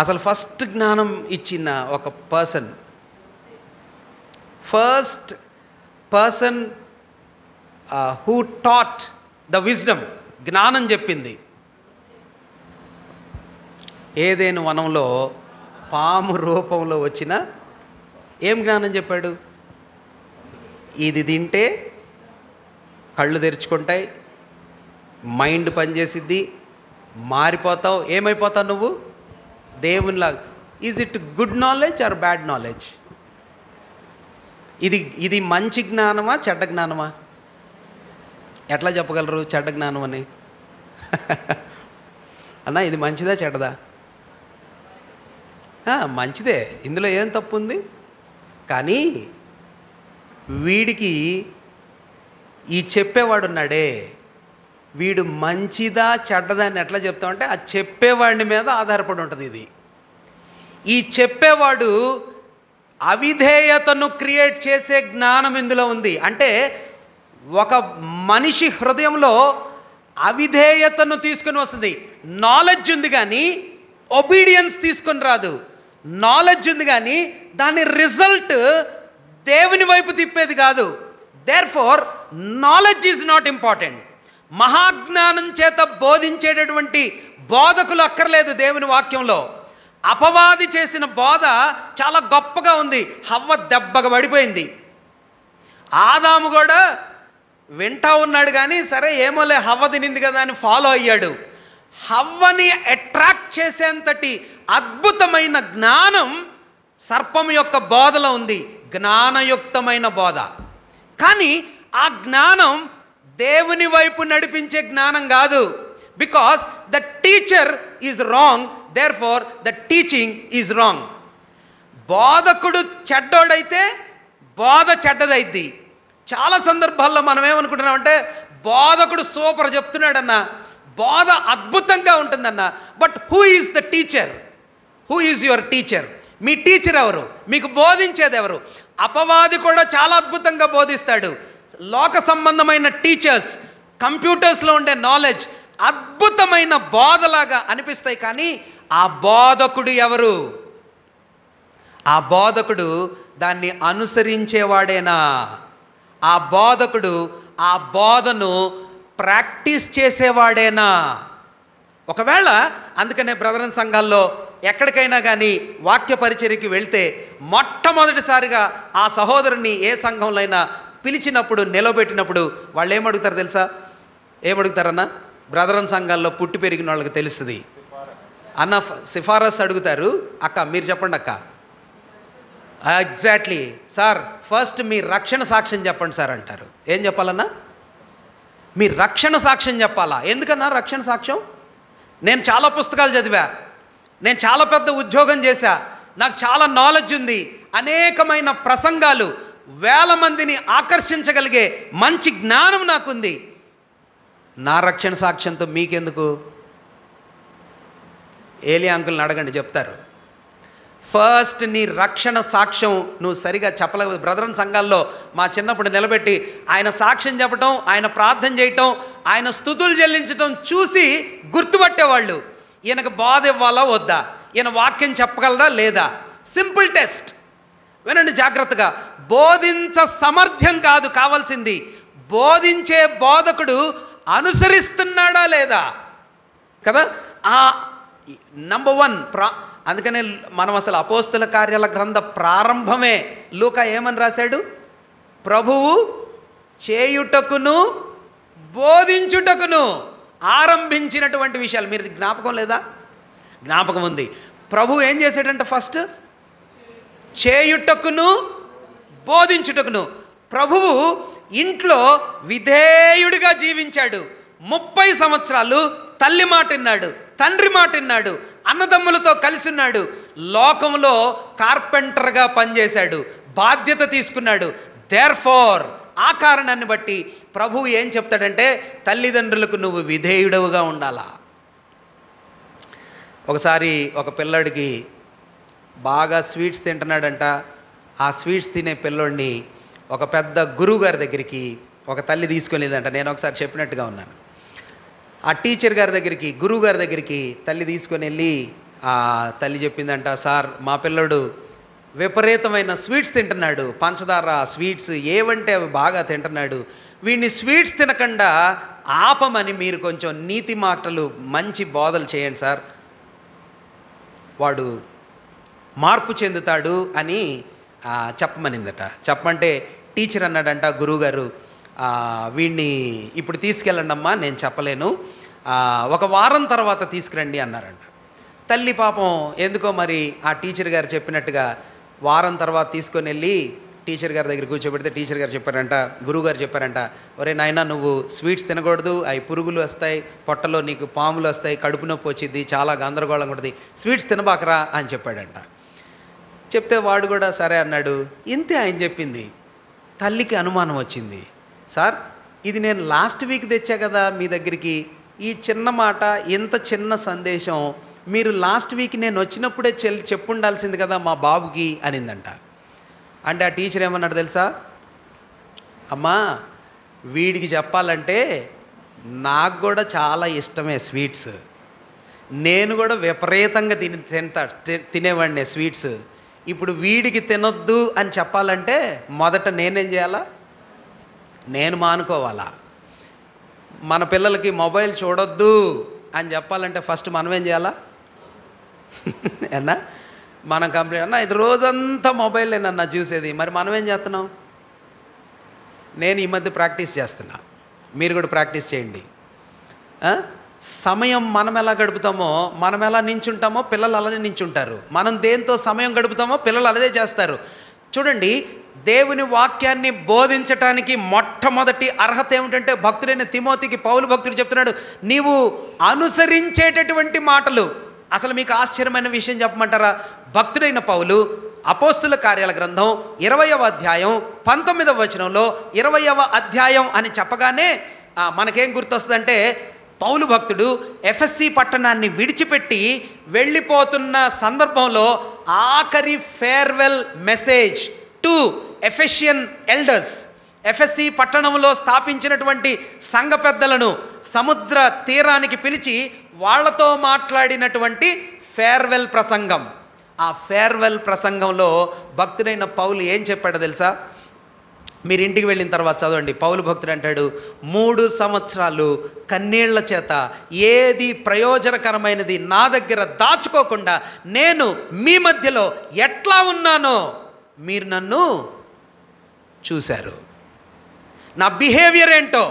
అసలు ఫస్ట్ జ్ఞానం ఇచ్చిన ఒక first person who taught the wisdom, జ్ఞానం చెప్పింది ఏదైనా వనంలో పాము రూపంలో వచ్చిన ఏం జ్ఞానం చెప్పాడు? ఇది తింటే కళ్ళు తెరుచుకుంటాయి, మైండ్ పనిచేసిద్ది, మారిపోతావు. ఏమైపోతావు నువ్వు? దేవునిలాగా. Is it good knowledge or bad knowledge? ఇది మంచి జ్ఞానమా చెడ్డ జ్ఞానమా? ఎట్లా చెప్పగలరు చెడ్డ జ్ఞానం అని? అన్నా ఇది మంచిదా చెడ్డదా? మంచిదే, ఇందులో ఏం తప్పు ఉంది. కానీ వీడికి ఈ చెప్పేవాడున్నాడే, వీడు మంచిదా చెడ్డదా అని ఎట్లా చెప్తామంటే ఆ చెప్పేవాడి మీద ఆధారపడి ఉంటుంది. ఇది ఈ చెప్పేవాడు అవిధేయతను క్రియేట్ చేసే జ్ఞానం ఇందులో ఉంది. అంటే ఒక మనిషి హృదయంలో అవిధేయతను తీసుకుని వస్తుంది. నాలెడ్జ్ ఉంది కానీ ఒబీడియన్స్ తీసుకొని రాదు. నాలెడ్జ్ ఉంది కానీ దాని రిజల్ట్ దేవుని వైపు తిప్పేది కాదు. Therefore knowledge is not important. మహాజ్ఞానం చేత బోధించేటటువంటి బోధకులు అక్కర్లేదు దేవుని వాక్యంలో. అపవాది చేసిన బోధ చాలా గొప్పగా ఉంది. హవ్వ దెబ్బగా పడిపోయింది. ఆదాము కూడా వింటా ఉన్నాడు కానీ సరే ఏమోలే హవ్వ తినింది కదా అని ఫాలో అయ్యాడు. హవ్వని అట్రాక్ట్ చేసేంతటి అద్భుతమైన జ్ఞానం సర్పం యొక్క బోధలో ఉంది, జ్ఞానయుక్తమైన బోధ. కానీ ఆ జ్ఞానం దేవుని వైపు నడిపించే జ్ఞానం కాదు. Because the teacher is wrong, therefore the teaching is wrong. బోధకుడు చెడ్డోడైతే బోధ చెడ్డదైద్ది. చాలా సందర్భాల్లో మనం ఏమనుకుంటున్నామంటే బోధకుడు సూపర్ చెప్తున్నాడన్న, బోధ అద్భుతంగా ఉంటుందన్న. But who is the teacher? Who is your teacher? Me teacher ఎవరు? మీకు బోధించేది ఎవరు? అపవాది కూడా చాలా అద్భుతంగా బోధిస్తాడు. లోక సంబంధమైన టీచర్స్, కంప్యూటర్స్లో ఉండే నాలెడ్జ్ అద్భుతమైన బోధలాగా అనిపిస్తాయి. కానీ ఆ బోధకుడు ఎవరు? ఆ బోధకుడు దాన్ని అనుసరించేవాడేనా? ఆ బోధకుడు ఆ బోధను ప్రాక్టీస్ చేసేవాడేనా? ఒకవేళ అందుకనే బ్రదరన్ సంఘాల్లో ఎక్కడికైనా కానీ వాక్య పరిచర్యకి వెళ్తే మొట్టమొదటిసారిగా ఆ సహోదరుని ఏ సంఘంలో అయినా పిలిచినప్పుడు నిలబెట్టినప్పుడు వాళ్ళు ఏమడుగుతారు తెలుసా? ఏమడుగుతారన్న? బ్రదరన్ సంఘాల్లో పుట్టి పెరిగిన వాళ్ళకి తెలుస్తుంది అన్న, సిఫారసు అడుగుతారు. అక్క మీరు చెప్పండి అక్క. ఎగ్జాక్ట్లీ సార్, ఫస్ట్ మీ రక్షణ సాక్ష్యం చెప్పండి సార్ అంటారు. ఏం చెప్పాలన్నా? మీ రక్షణ సాక్ష్యం చెప్పాలా? ఎందుకన్నా రక్షణ సాక్ష్యం? నేను చాలా పుస్తకాలు చదివా, నేను చాలా పెద్ద ఉద్యోగం చేశా, నాకు చాలా నాలెడ్జ్ ఉంది, అనేకమైన ప్రసంగాలు, వేల మందిని ఆకర్షించగలిగే మంచి జ్ఞానం నాకుంది. నా రక్షణ సాక్ష్యంతో మీకెందుకు? ఏలియా అంకుల్ని అడగండి, చెప్తారు. ఫస్ట్ నీ రక్షణ సాక్ష్యం నువ్వు సరిగా చెప్పలేవు. బ్రదరన్ సంఘాల్లో మా చిన్నప్పుడు నిలబెట్టి ఆయన సాక్ష్యం చెప్పటం, ఆయన ప్రార్థన చేయటం, ఆయన స్తుతులు చెల్లించటం చూసి గుర్తుపట్టేవాళ్ళు. ఈయనకు బాధ ఇవ్వాలా వద్దా, ఈయన వాక్యం చెప్పగలరా లేదా? Simple test. వినండి జాగ్రత్తగా. బోధించ సామర్థ్యం కాదు కావాల్సింది, బోధించే బోధకుడు అనుసరిస్తున్నాడా లేదా కదా. నంబర్ 1 అందుకనే మనం అసలు అపోస్తుల కార్యాల గ్రంథ ప్రారంభమే లూకా ఏమని రాశాడు? ప్రభువు చేయుటకును బోధించుటకును ఆరంభించినటువంటి విషయాలు. మీరు జ్ఞాపకం లేదా? జ్ఞాపకం ఉంది. ప్రభువు ఏం చేశాడంటే ఫస్ట్ చేయుటకును బోధించుటకును. ప్రభువు ఇంట్లో విధేయుడిగా జీవించాడు. 30 సంవత్సరాలు తల్లి మాట విన్నాడు, తండ్రి మాట విన్నాడు, అన్నదమ్ములతో కలిసి ఉన్నాడు. లోకంలో కార్పెంటర్గా పనిచేశాడు, బాధ్యత తీసుకున్నాడు. దేర్ఫోర్ ఆ కారణాన్ని బట్టి ప్రభువు ఏం చెప్తాడంటే తల్లిదండ్రులకు నువ్వు విధేయుడవుగా ఉండాలా. ఒకసారి ఒక పిల్లాడికి బాగా స్వీట్స్ తింటున్నాడంట. ఆ స్వీట్స్ తినే పిల్లోడిని ఒక పెద్ద గురువు గారి దగ్గరికి ఒక తల్లి తీసుకెళ్ళిందంట. నేను ఒకసారి చెప్పినట్టుగా ఉన్నాను. ఆ టీచర్ గారి దగ్గరికి, గురువు గారి దగ్గరికి తల్లి తీసుకొని వెళ్ళి ఆ తల్లి చెప్పిందంట, సార్ మా పిల్లడు విపరీతమైన స్వీట్స్ తింటున్నాడు, పంచదార స్వీట్స్ ఏవంటే అవి బాగా తింటున్నాడు. వీడిని స్వీట్స్ తినకుండా ఆపమని మీరు కొంచెం నీతి మాటలు మంచి బోధలు చేయండి సార్, వాడు మార్పు చెందుతాడు అని చెప్పమనిందట. చెప్పమంటే టీచర్ అన్నాడంట గురువుగారు, వీడిని ఇప్పుడు తీసుకెళ్ళండి అమ్మా, నేను చెప్పలేను, 1 వారం తర్వాత తీసుకురండి అన్నారంట. తల్లి పాపం ఎందుకో మరి ఆ టీచర్ గారు చెప్పినట్టుగా వారం తర్వాత తీసుకొని వెళ్ళి టీచర్ గారి దగ్గర కూర్చోబెడితే టీచర్ గారు చెప్పారంట, గురువుగారు చెప్పారంట, ఒరే నాయనా నువ్వు స్వీట్స్ తినకూడదు, అవి పురుగులు వస్తాయి, పొట్టలో నీకు పాములు వస్తాయి, కడుపు నొప్పి వచ్చింది, చాలా గందరగోళంగా ఉంటుంది, స్వీట్స్ తినబాకరా అని చెప్పాడంట. చెప్తే వాడు కూడా సరే అన్నాడు. ఇంతే ఆయన చెప్పింది. తల్లికి అనుమానం వచ్చింది, సార్ ఇది నేను లాస్ట్ వీక్ తెచ్చా కదా మీ దగ్గరికి, ఈ చిన్న మాట ఇంత చిన్న సందేశం మీరు లాస్ట్ వీక్ నేను వచ్చినప్పుడే చెప్పుండాల్సింది కదా మా బాబుకి అనిందంట. అంటే ఆ టీచర్ ఏమన్నాడు తెలుసా, అమ్మా వీడికి చెప్పాలంటే నాకు కూడా చాలా ఇష్టమే స్వీట్స్, నేను కూడా విపరీతంగా తినేవాడినే స్వీట్స్, ఇప్పుడు వీడికి తినొద్దు అని చెప్పాలంటే మొదట నేనేం చేయాలా, నేను మానుకోవాలా. మన పిల్లలకి మొబైల్ చూడొద్దు అని చెప్పాలంటే ఫస్ట్ మనం ఏం చేయాలా అన్నా, మనం కంప్లీట్ అన్నా రోజంతా మొబైల్లేనన్నా చూసేది, మరి మనం ఏం చేస్తున్నాం? నేను ఈ మధ్య ప్రాక్టీస్ చేస్తున్నా, మీరు కూడా ప్రాక్టీస్ చేయండి. సమయం మనం ఎలా గడుపుతామో, మనం ఎలా నించుంటామో పిల్లలు అలానే నించుంటారు. మనం దేంతో సమయం గడుపుతామో పిల్లలు అలాగే చేస్తారు. చూడండి, దేవుని వాక్యాన్ని బోధించటానికి మొట్టమొదటి అర్హత ఏమిటంటే భక్తుడైన తిమోతికి పౌలు భక్తుడు చెప్తున్నాడు, నీవు అనుసరించేటటువంటి మాటలు. అసలు మీకు ఆశ్చర్యమైన విషయం చెప్పమంటారా? భక్తుడైన పౌలు అపోస్తుల కార్యాల గ్రంథం 20వ అధ్యాయం 19వ వచనంలో 20వ అధ్యాయం అని చెప్పగానే మనకేం గుర్తొస్తుందంటే పౌలు భక్తుడు ఎఫెస్సి పట్టణాన్ని విడిచిపెట్టి వెళ్ళిపోతున్న సందర్భంలో ఆఖరి ఫేర్వెల్ మెసేజ్ టు ఎఫెషియన్ ఎల్డర్స్, ఎఫెస్సి పట్టణంలో స్థాపించినటువంటి సంఘ పెద్దలను సముద్ర తీరానికి పిలిచి వాళ్లతో మాట్లాడినటువంటి ఫేర్వెల్ ప్రసంగం. ఆ ఫేర్వెల్ ప్రసంగంలో భక్తుడైన పౌలు ఏం చెప్పాడో తెలుసా? మీరు ఇంటికి వెళ్ళిన తర్వాత చదవండి. పౌలు భక్తుడు అంటాడు, 3 సంవత్సరాలు కన్నీళ్ల చేత ఏది ప్రయోజనకరమైనది నా దగ్గర దాచుకోకుండా నేను మీ మధ్యలో ఎట్లా ఉన్నానో మీరు నన్ను చూశారు. నా బిహేవియర్ ఏంటో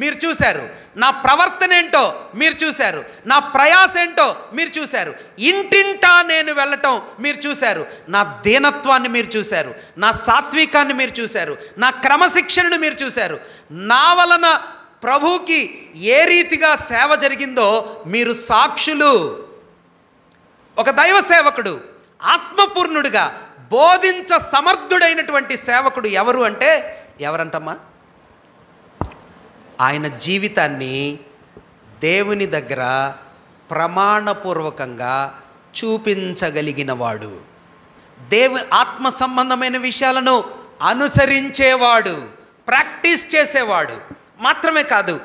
మీరు చూశారు, నా ప్రవర్తన ఏంటో మీరు చూశారు, నా ప్రయాస ఏంటో మీరు చూశారు, ఇంటింటా నేను వెళ్ళటం మీరు చూశారు, నా దీనత్వాన్ని మీరు చూశారు, నా సాత్వికాన్ని మీరు చూశారు, నా క్రమశిక్షణను మీరు చూశారు, నా వలన ప్రభువుకి ఏ రీతిగా సేవ జరిగిందో మీరు సాక్షులు. ఒక దైవ సేవకుడు ఆత్మపూర్ణుడిగా బోధించ సమర్థుడైనటువంటి సేవకుడు ఎవరు అంటే ఎవరంటమ్మా? ఆయన జీవితాన్ని దేవుని దగ్గర ప్రమాణపూర్వకంగా చూపించగలిగిన వాడు, ఆత్మ సంబంధమైన విషయాలను అనుసరించేవాడు, ప్రాక్టీస్ చేసేవాడు మాత్రమే కాదు.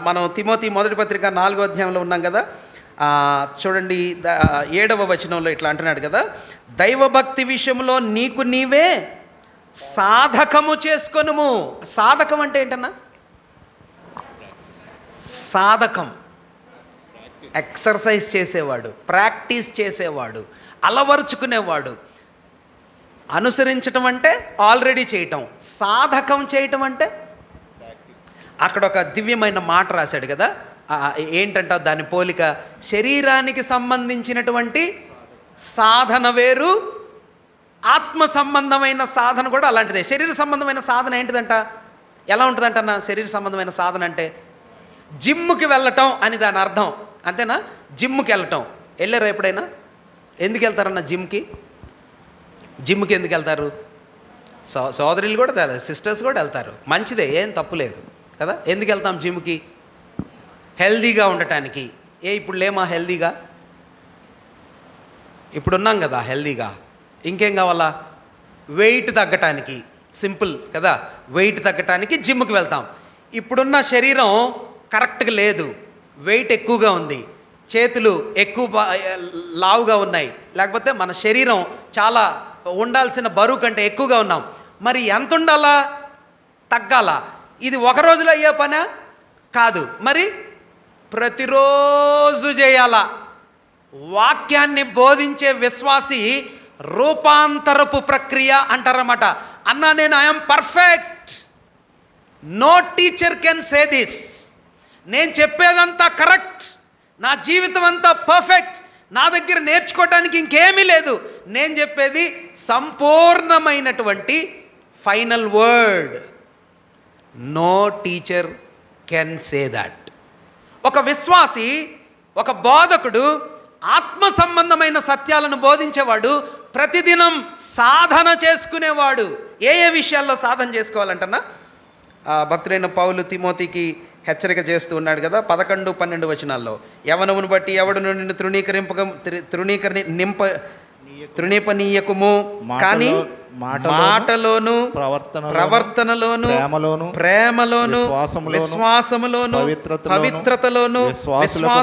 మనం తిమోతి మొదటి పత్రిక 4వ అధ్యాయంలో ఉన్నాం కదా, చూడండి 7వ వచనంలో ఇట్లా అంటున్నాడు కదా, దైవభక్తి విషయంలో నీకు నీవే సాధకము చేసుకొనుము. సాధకం అంటే ఏంటన్నా? సాధకం ఎక్సర్సైజ్ చేసేవాడు, ప్రాక్టీస్ చేసేవాడు, అలవరుచుకునేవాడు. అనుసరించటం అంటే ఆల్రెడీ చేయటం, సాధకం చేయటం అంటే అక్కడ ఒక దివ్యమైన మాట రాశాడు కదా, ఏంటంట దాని పోలిక, శరీరానికి సంబంధించినటువంటి సాధన వేరు, ఆత్మ సంబంధమైన సాధన కూడా అలాంటిదే. శరీర సంబంధమైన సాధన ఏంటిదంట? ఎలా ఉంటుందంటన్నా శరీర సంబంధమైన సాధన అంటే? జిమ్కి వెళ్ళటం అని దాని అర్థం, అంతేనా? జిమ్కి వెళ్ళటం. వెళ్ళారా ఎప్పుడైనా? ఎందుకు వెళ్తారన్న జిమ్కి? జిమ్కి ఎందుకు వెళ్తారు? సోదరులు కూడా, సిస్టర్స్ కూడా వెళ్తారు, మంచిదే, ఏం తప్పులేదు కదా. ఎందుకు వెళ్తాం జిమ్కి? హెల్దీగా ఉండటానికి. ఇప్పుడు లేమా హెల్దీగా? ఇప్పుడున్నాం కదా హెల్దీగా. ఇంకేం కావాలా? వెయిట్ తగ్గటానికి. సింపుల్ కదా, వెయిట్ తగ్గటానికి జిమ్కి వెళ్తాం. ఇప్పుడున్న శరీరం కరెక్ట్గా లేదు, వెయిట్ ఎక్కువగా ఉంది, చేతులు ఎక్కువ లావుగా ఉన్నాయి, లేకపోతే మన శరీరం చాలా ఉండాల్సిన బరువు కంటే ఎక్కువగా ఉన్నాం. మరి ఎంత ఉండాలా? తగ్గాలా? ఇది ఒక రోజులో అయ్యే పనా? కాదు. మరి ప్రతిరోజు చేయాలా? వాక్యాన్ని బోధించే విశ్వాసి రూపాంతరపు ప్రక్రియ అంటారన్నమాట. అన్నా నేను I'm perfect, no teacher can say this, నేను చెప్పేదంతా కరెక్ట్, నా జీవితం అంతా పర్ఫెక్ట్, నా దగ్గర నేర్చుకోవడానికి ఇంకేమీ లేదు, నేను చెప్పేది సంపూర్ణమైనటువంటి final word. No teacher can say that. ఒక విశ్వాసి, ఒక బోధకుడు, ఆత్మ సంబంధమైన సత్యాలను బోధించేవాడు, ప్రతిదినం సాధన చేసుకునేవాడు. ఏ ఏ విషయాల్లో సాధన చేసుకోవాలంటన్నా భక్తుడైన పౌలు తిమోతికి హెచ్చరిక చేస్తూ ఉన్నాడు కదా 11, 12 వచనాల్లో. యవనమును బట్టి ఎవడును నిన్ను తృణీపనీయకుము, కానీ మాటలోను, ప్రవర్తనలోను, ప్రేమలోను, విశ్వాసములోను, పవిత్రతలోను విశ్వాసులకు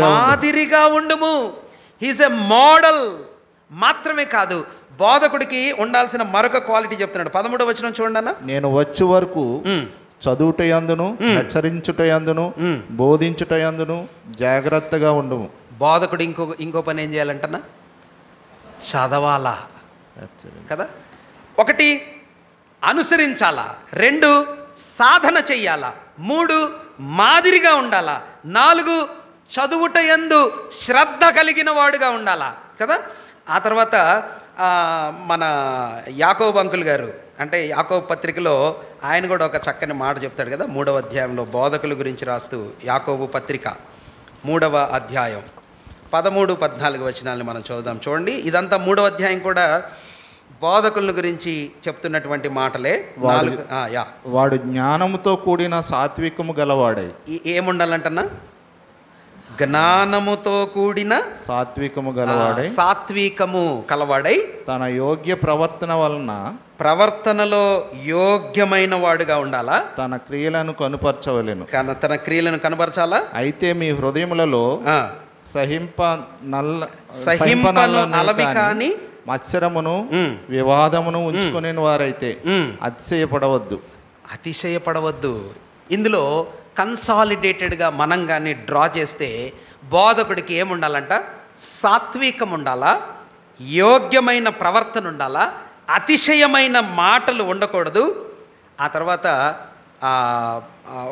మాదిరిగా ఉండుము. He's a model. మాత్రమే కాదు, బోధకుడికి ఉండాల్సిన మరొక క్వాలిటీ చెప్తున్నాడు. 13వ వచనం చూడండి అన్న. నేను వచ్చే వరకు చదువుటయందును, హెచ్చరించుటయందును, బోధించుటయందును జాగ్రత్తగా ఉండుము. బోధకుడు ఇంకో పని ఏం చేయాలంటన్నా? చదవాలా కదా. 1 అనుసరించాలా, 2 సాధన చెయ్యాలా, 3 మాదిరిగా ఉండాలా, 4 చదువుటయందు శ్రద్ధ కలిగిన వాడుగా ఉండాలా కదా. ఆ తర్వాత మన యాకోబు అంకుల్ గారు, అంటే యాకోబు పత్రికలో ఆయన కూడా ఒక చక్కని మాట చెప్తాడు కదా 3వ అధ్యాయంలో బోధకుల గురించి రాస్తూ. యాకోబు పత్రిక 3వ అధ్యాయం 13, 14 వచనాలను మనం చదువుదాం. చూడండి, ఇదంతా 3వ అధ్యాయం కూడా బోధకుల గురించి చెప్తున్నటువంటి మాటలే. వాడు జ్ఞానముతో కూడిన సాత్వికము గలవాడై. ఏముండాలంటన్నా? జ్ఞానముతో కూడిన సాత్వికము కలవాడై తన యోగ్య ప్రవర్తన వలన, ప్రవర్తనలో యోగ్యమైన వాడుగా ఉండాలా, తన క్రియలను కనుపరచవలెను. తన క్రియలను కనపరచాలా. అయితే మీ హృదయములలో సహింపనలవి కాని మత్సరమును, వివాదమును ఉంచుకునే వారైతే అతిశయపడవద్దు. ఇందులో కన్సాలిడేటెడ్గా మనం కానీ డ్రా చేస్తే బోధకుడికి ఏముండాలంట? సాత్వికం ఉండాలా, యోగ్యమైన ప్రవర్తన ఉండాలా, అతిశయమైన మాటలు ఉండకూడదు. ఆ తర్వాత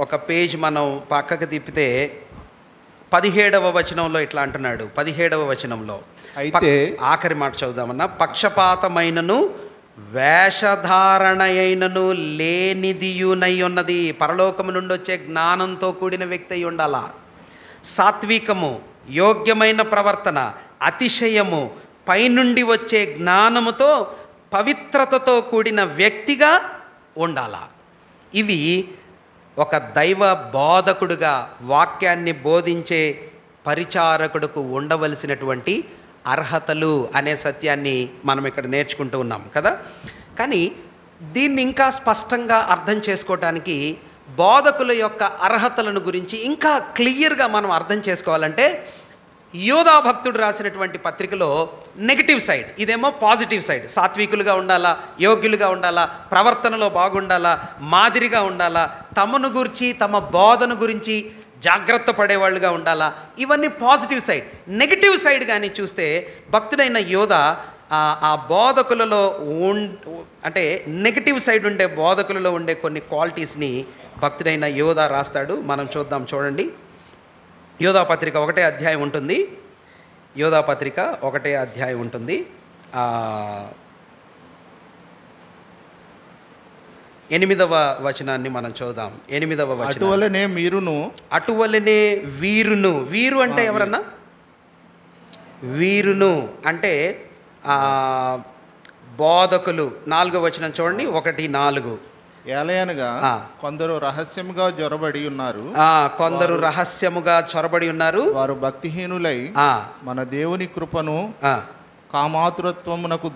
ఒక పేజ్ మనం పక్కకు తిప్పితే 17వ వచనంలో ఇట్లా అంటున్నాడు. 17వ వచనంలో అయితే ఆఖరి మాట చదువుదామన్నా. పక్షపాతమైనను వేషధారణ అయినను లేనిదియునై ఉన్నది. పరలోకము నుండి వచ్చే జ్ఞానంతో కూడిన వ్యక్తి అయి ఉండాలా. సాత్వికము, యోగ్యమైన ప్రవర్తన, అతిశయము, పైనుండి వచ్చే జ్ఞానముతో పవిత్రతతో కూడిన వ్యక్తిగా ఉండాలా. ఇవి ఒక దైవ బోధకుడుగా, వాక్యాన్ని బోధించే పరిచారకుడుకు ఉండవలసినటువంటి అర్హతలు అనే సత్యాన్ని మనం ఇక్కడ నేర్చుకుంటూ ఉన్నాం కదా. కానీ దీన్ని ఇంకా స్పష్టంగా అర్థం చేసుకోవటానికి బోధకుల యొక్క అర్హతలను గురించి ఇంకా క్లియర్గా మనం అర్థం చేసుకోవాలంటే యోధా భక్తుడు రాసినటువంటి పత్రికలో నెగిటివ్ సైడ్, ఇదేమో పాజిటివ్ సైడ్. సాత్వికులుగా ఉండాలా, యోగ్యులుగా ఉండాలా, ప్రవర్తనలో బాగుండాలా, మాదిరిగా ఉండాలా, తమను గురించి తమ బోధన గురించి జాగ్రత్త పడేవాళ్ళుగా ఉండాలా, ఇవన్నీ పాజిటివ్ సైడ్. నెగిటివ్ సైడ్ కానీ చూస్తే భక్తుడైన యోధా ఆ బోధకులలో అంటే నెగిటివ్ సైడ్ ఉండే బోధకులలో ఉండే కొన్ని క్వాలిటీస్ని భక్తుడైన యోధా రాస్తాడు. మనం చూద్దాం, చూడండి. యోధా పత్రిక 1వ అధ్యాయం ఉంటుంది. యోధా పత్రిక 1వ అధ్యాయం ఉంటుంది. 8వ వచనాన్ని మనం చూద్దాం. 8వ వచనం. అటువలనే మీరును, అటువలనే వీరును. వీరు అంటే ఎవరన్నా? వీరును అంటే బోధకులు. 4వ వచనం చూడండి, 1:4. ఏలయనగా కొందరు రహస్యముగా జొరబడి ఉన్నారు, కొందరు రహస్యముగా చొరబడి ఉన్నారు, వారు భక్తిహీనులై మన దేవుని కృపను కామాతురత్వమునకు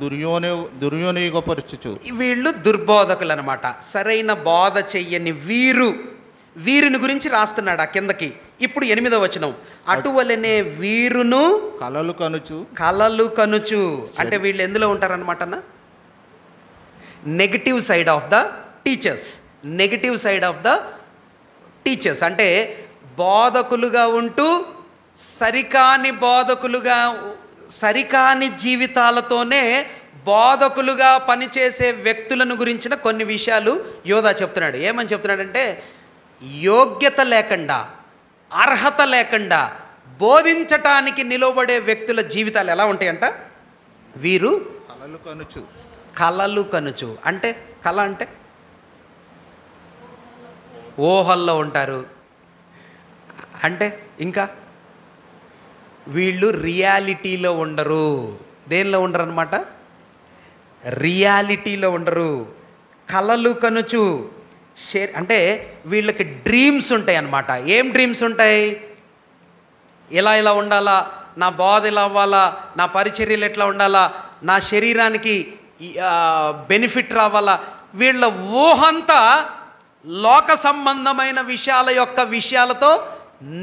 దుర్యోనియోగపరచుచు. వీళ్ళు దుర్బోధకులు అనమాట. సరైన బోధ చెయ్యని వీరిని గురించి రాస్తున్నాడు ఆ కిందకి. ఇప్పుడు 8వ వచనం. అటువలనే వీరును కలలు కనుచు అంటే వీళ్ళు ఎందులో ఉంటారనమాట అన్న? Negative side of the teachers. Negative side of the teachers అంటే బోధకులుగా ఉంటూ సరికాని జీవితాలతోనే బోధకులుగా పనిచేసే వ్యక్తులను గురించిన కొన్ని విషయాలు యోధా చెప్తున్నాడు. ఏమని చెప్తున్నాడంటే, యోగ్యత లేకుండా, అర్హత లేకుండా బోధించటానికి నిలబడే వ్యక్తుల జీవితాలు ఎలా ఉంటాయంట? వీరు కలలు కనుచు అంటే, కళ అంటే ఊహల్లో ఉంటారు. అంటే ఇంకా వీళ్ళు రియాలిటీలో ఉండరు. దేనిలో ఉండరు అనమాట? రియాలిటీలో ఉండరు. కలలు కనుచు అంటే వీళ్ళకి డ్రీమ్స్ ఉంటాయి అన్నమాట. ఏం డ్రీమ్స్ ఉంటాయి? ఇలా ఉండాలా, నా బోధ ఇలా అవ్వాలా, నా పరిచర్యలు ఎట్లా ఉండాలా, నా శరీరానికి బెనిఫిట్ రావాలా. వీళ్ళ ఊహంతా లోక సంబంధమైన విషయాలతో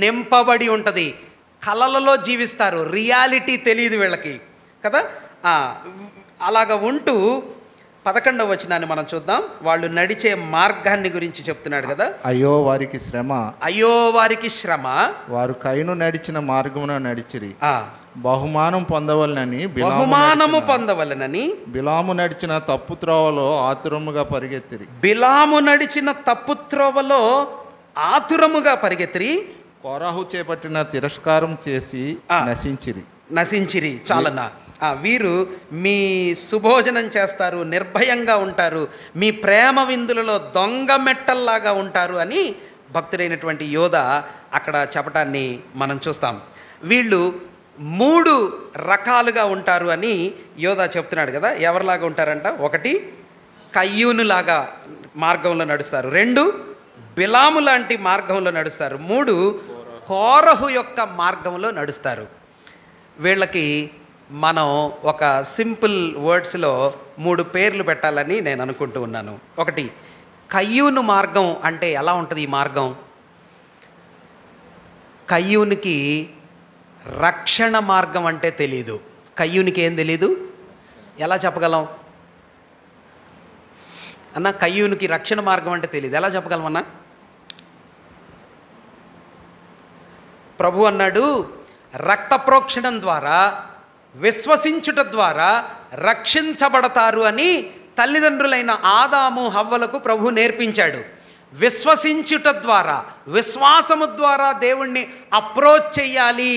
నింపబడి ఉంటుంది. కలలలో జీవిస్తారు, రియాలిటీ తెలియదు వీళ్ళకి కదా. అలాగ ఉంటూ 11వ వచనాన్ని మనం చూద్దాం. వాళ్ళు నడిచే మార్గాన్ని గురించి చెప్తున్నాడు కదా. అయ్యో వారికి శ్రమ, వారు కయ్యను నడిచిన మార్గమున నడిచిరి, బహుమానము పొందవలనని బిలాము నడిచిన తప్పు త్రోవలో ఆతురముగా పరిగెత్తిరి, కోరాహు చేపట్టిన తిరస్కారం చేసి నశించిరి. చాలనా? వీరు మీ సుభోజనం చేస్తారు, నిర్భయంగా ఉంటారు, మీ ప్రేమ విందులలో దొంగ మెట్టల్లాగా ఉంటారు అని భక్తుడైనటువంటి యోధా అక్కడ చెప్పటాన్ని మనం చూస్తాం. వీళ్ళు 3 రకాలుగా ఉంటారు అని యోధా చెప్తున్నాడు కదా. ఎవరిలాగా ఉంటారంట? 1 కయ్యూనులాగా మార్గంలో నడుస్తారు, 2 బిలాము లాంటి మార్గంలో నడుస్తారు, 3 కోరహు యొక్క మార్గంలో నడుస్తారు. వీళ్ళకి మనం ఒక సింపుల్ వర్డ్స్లో 3 పేర్లు పెట్టాలని నేను అనుకుంటూ ఉన్నాను. 1 కయ్యూను మార్గం అంటే ఎలా ఉంటుంది ఈ మార్గం? కయ్యూనికి రక్షణ మార్గం అంటే తెలీదు. కయ్యూనికి ఏం తెలీదు? ఎలా చెప్పగలం అన్న? కయ్యూనికి రక్షణ మార్గం అంటే తెలీదు, ఎలా చెప్పగలం అన్న? ప్రభు అన్నాడు, రక్త ప్రోక్షణం ద్వారా, విశ్వసించుట ద్వారా రక్షించబడతారు అని తల్లిదండ్రులైన ఆదాము హవ్వలకు ప్రభు నేర్పించాడు. విశ్వసించుట ద్వారా, విశ్వాసము ద్వారా దేవుణ్ణి అప్రోచ్ చెయ్యాలి.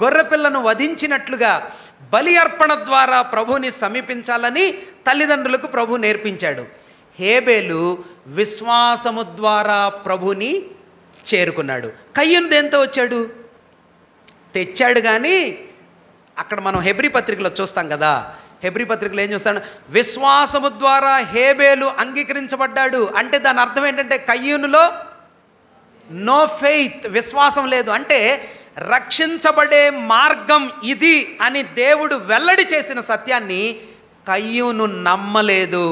గొర్రెపిల్లను వధించినట్లుగా బలి అర్పణ ద్వారా ప్రభుని సమీపించాలని తల్లిదండ్రులకు ప్రభు నేర్పించాడు. హేబేలు విశ్వాసము ద్వారా ప్రభుని చేరుకున్నాడు. కయ్యూను దేంతో వచ్చాడు? తెచ్చాడు. కానీ అక్కడ మనం హెబ్రీ పత్రికలో చూస్తాం కదా, హెబ్రీ పత్రికలో ఏం చూస్తాడు? విశ్వాసము ద్వారా హేబేలు అంగీకరించబడ్డాడు. అంటే దాని అర్థం ఏంటంటే కయ్యూనులో నో ఫెయిత్, విశ్వాసం లేదు. అంటే రక్షించబడే మార్గం ఇది అని దేవుడు వెల్లడి చేసిన సత్యాన్ని కయ్యూను నమ్మలేదు.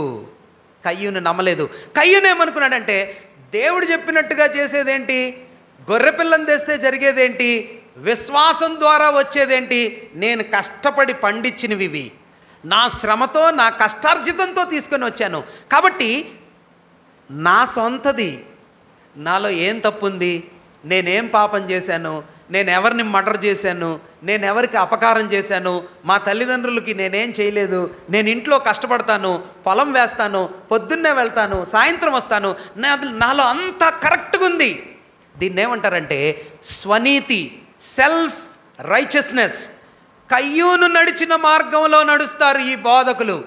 కయ్యూను ఏమనుకున్నాడంటే, దేవుడు చెప్పినట్టుగా చేసేదేంటి, గొర్రెపిల్లని తెస్తే జరిగేదేంటి, విశ్వాసం ద్వారా వచ్చేదేంటి? నేను కష్టపడి పండించినవి ఇవి, నా శ్రమతో నా కష్టార్జితంతో తీసుకొని వచ్చాను. కాబట్టి నా సొంతది, నాలో ఏం తప్పుంది? నేనేం పాపం చేశాను? నేను ఎవరిని మర్డర్ చేశాను? నేను ఎవరికి అపకారం చేశాను? మా తల్లిదండ్రులకి నేనేం చేయలేదు. నేను ఇంట్లో కష్టపడతాను, పొలం వేస్తాను, పొద్దున్నే వెళ్తాను, సాయంత్రం వస్తాను, నాలో అంతా కరెక్ట్గా ఉంది. దీన్ని ఏమంటారంటే స్వనీతి, సెల్ఫ్ రైచియస్నెస్. కయ్యూను నడిచిన మార్గంలో నడుస్తారు ఈ బోధకులు.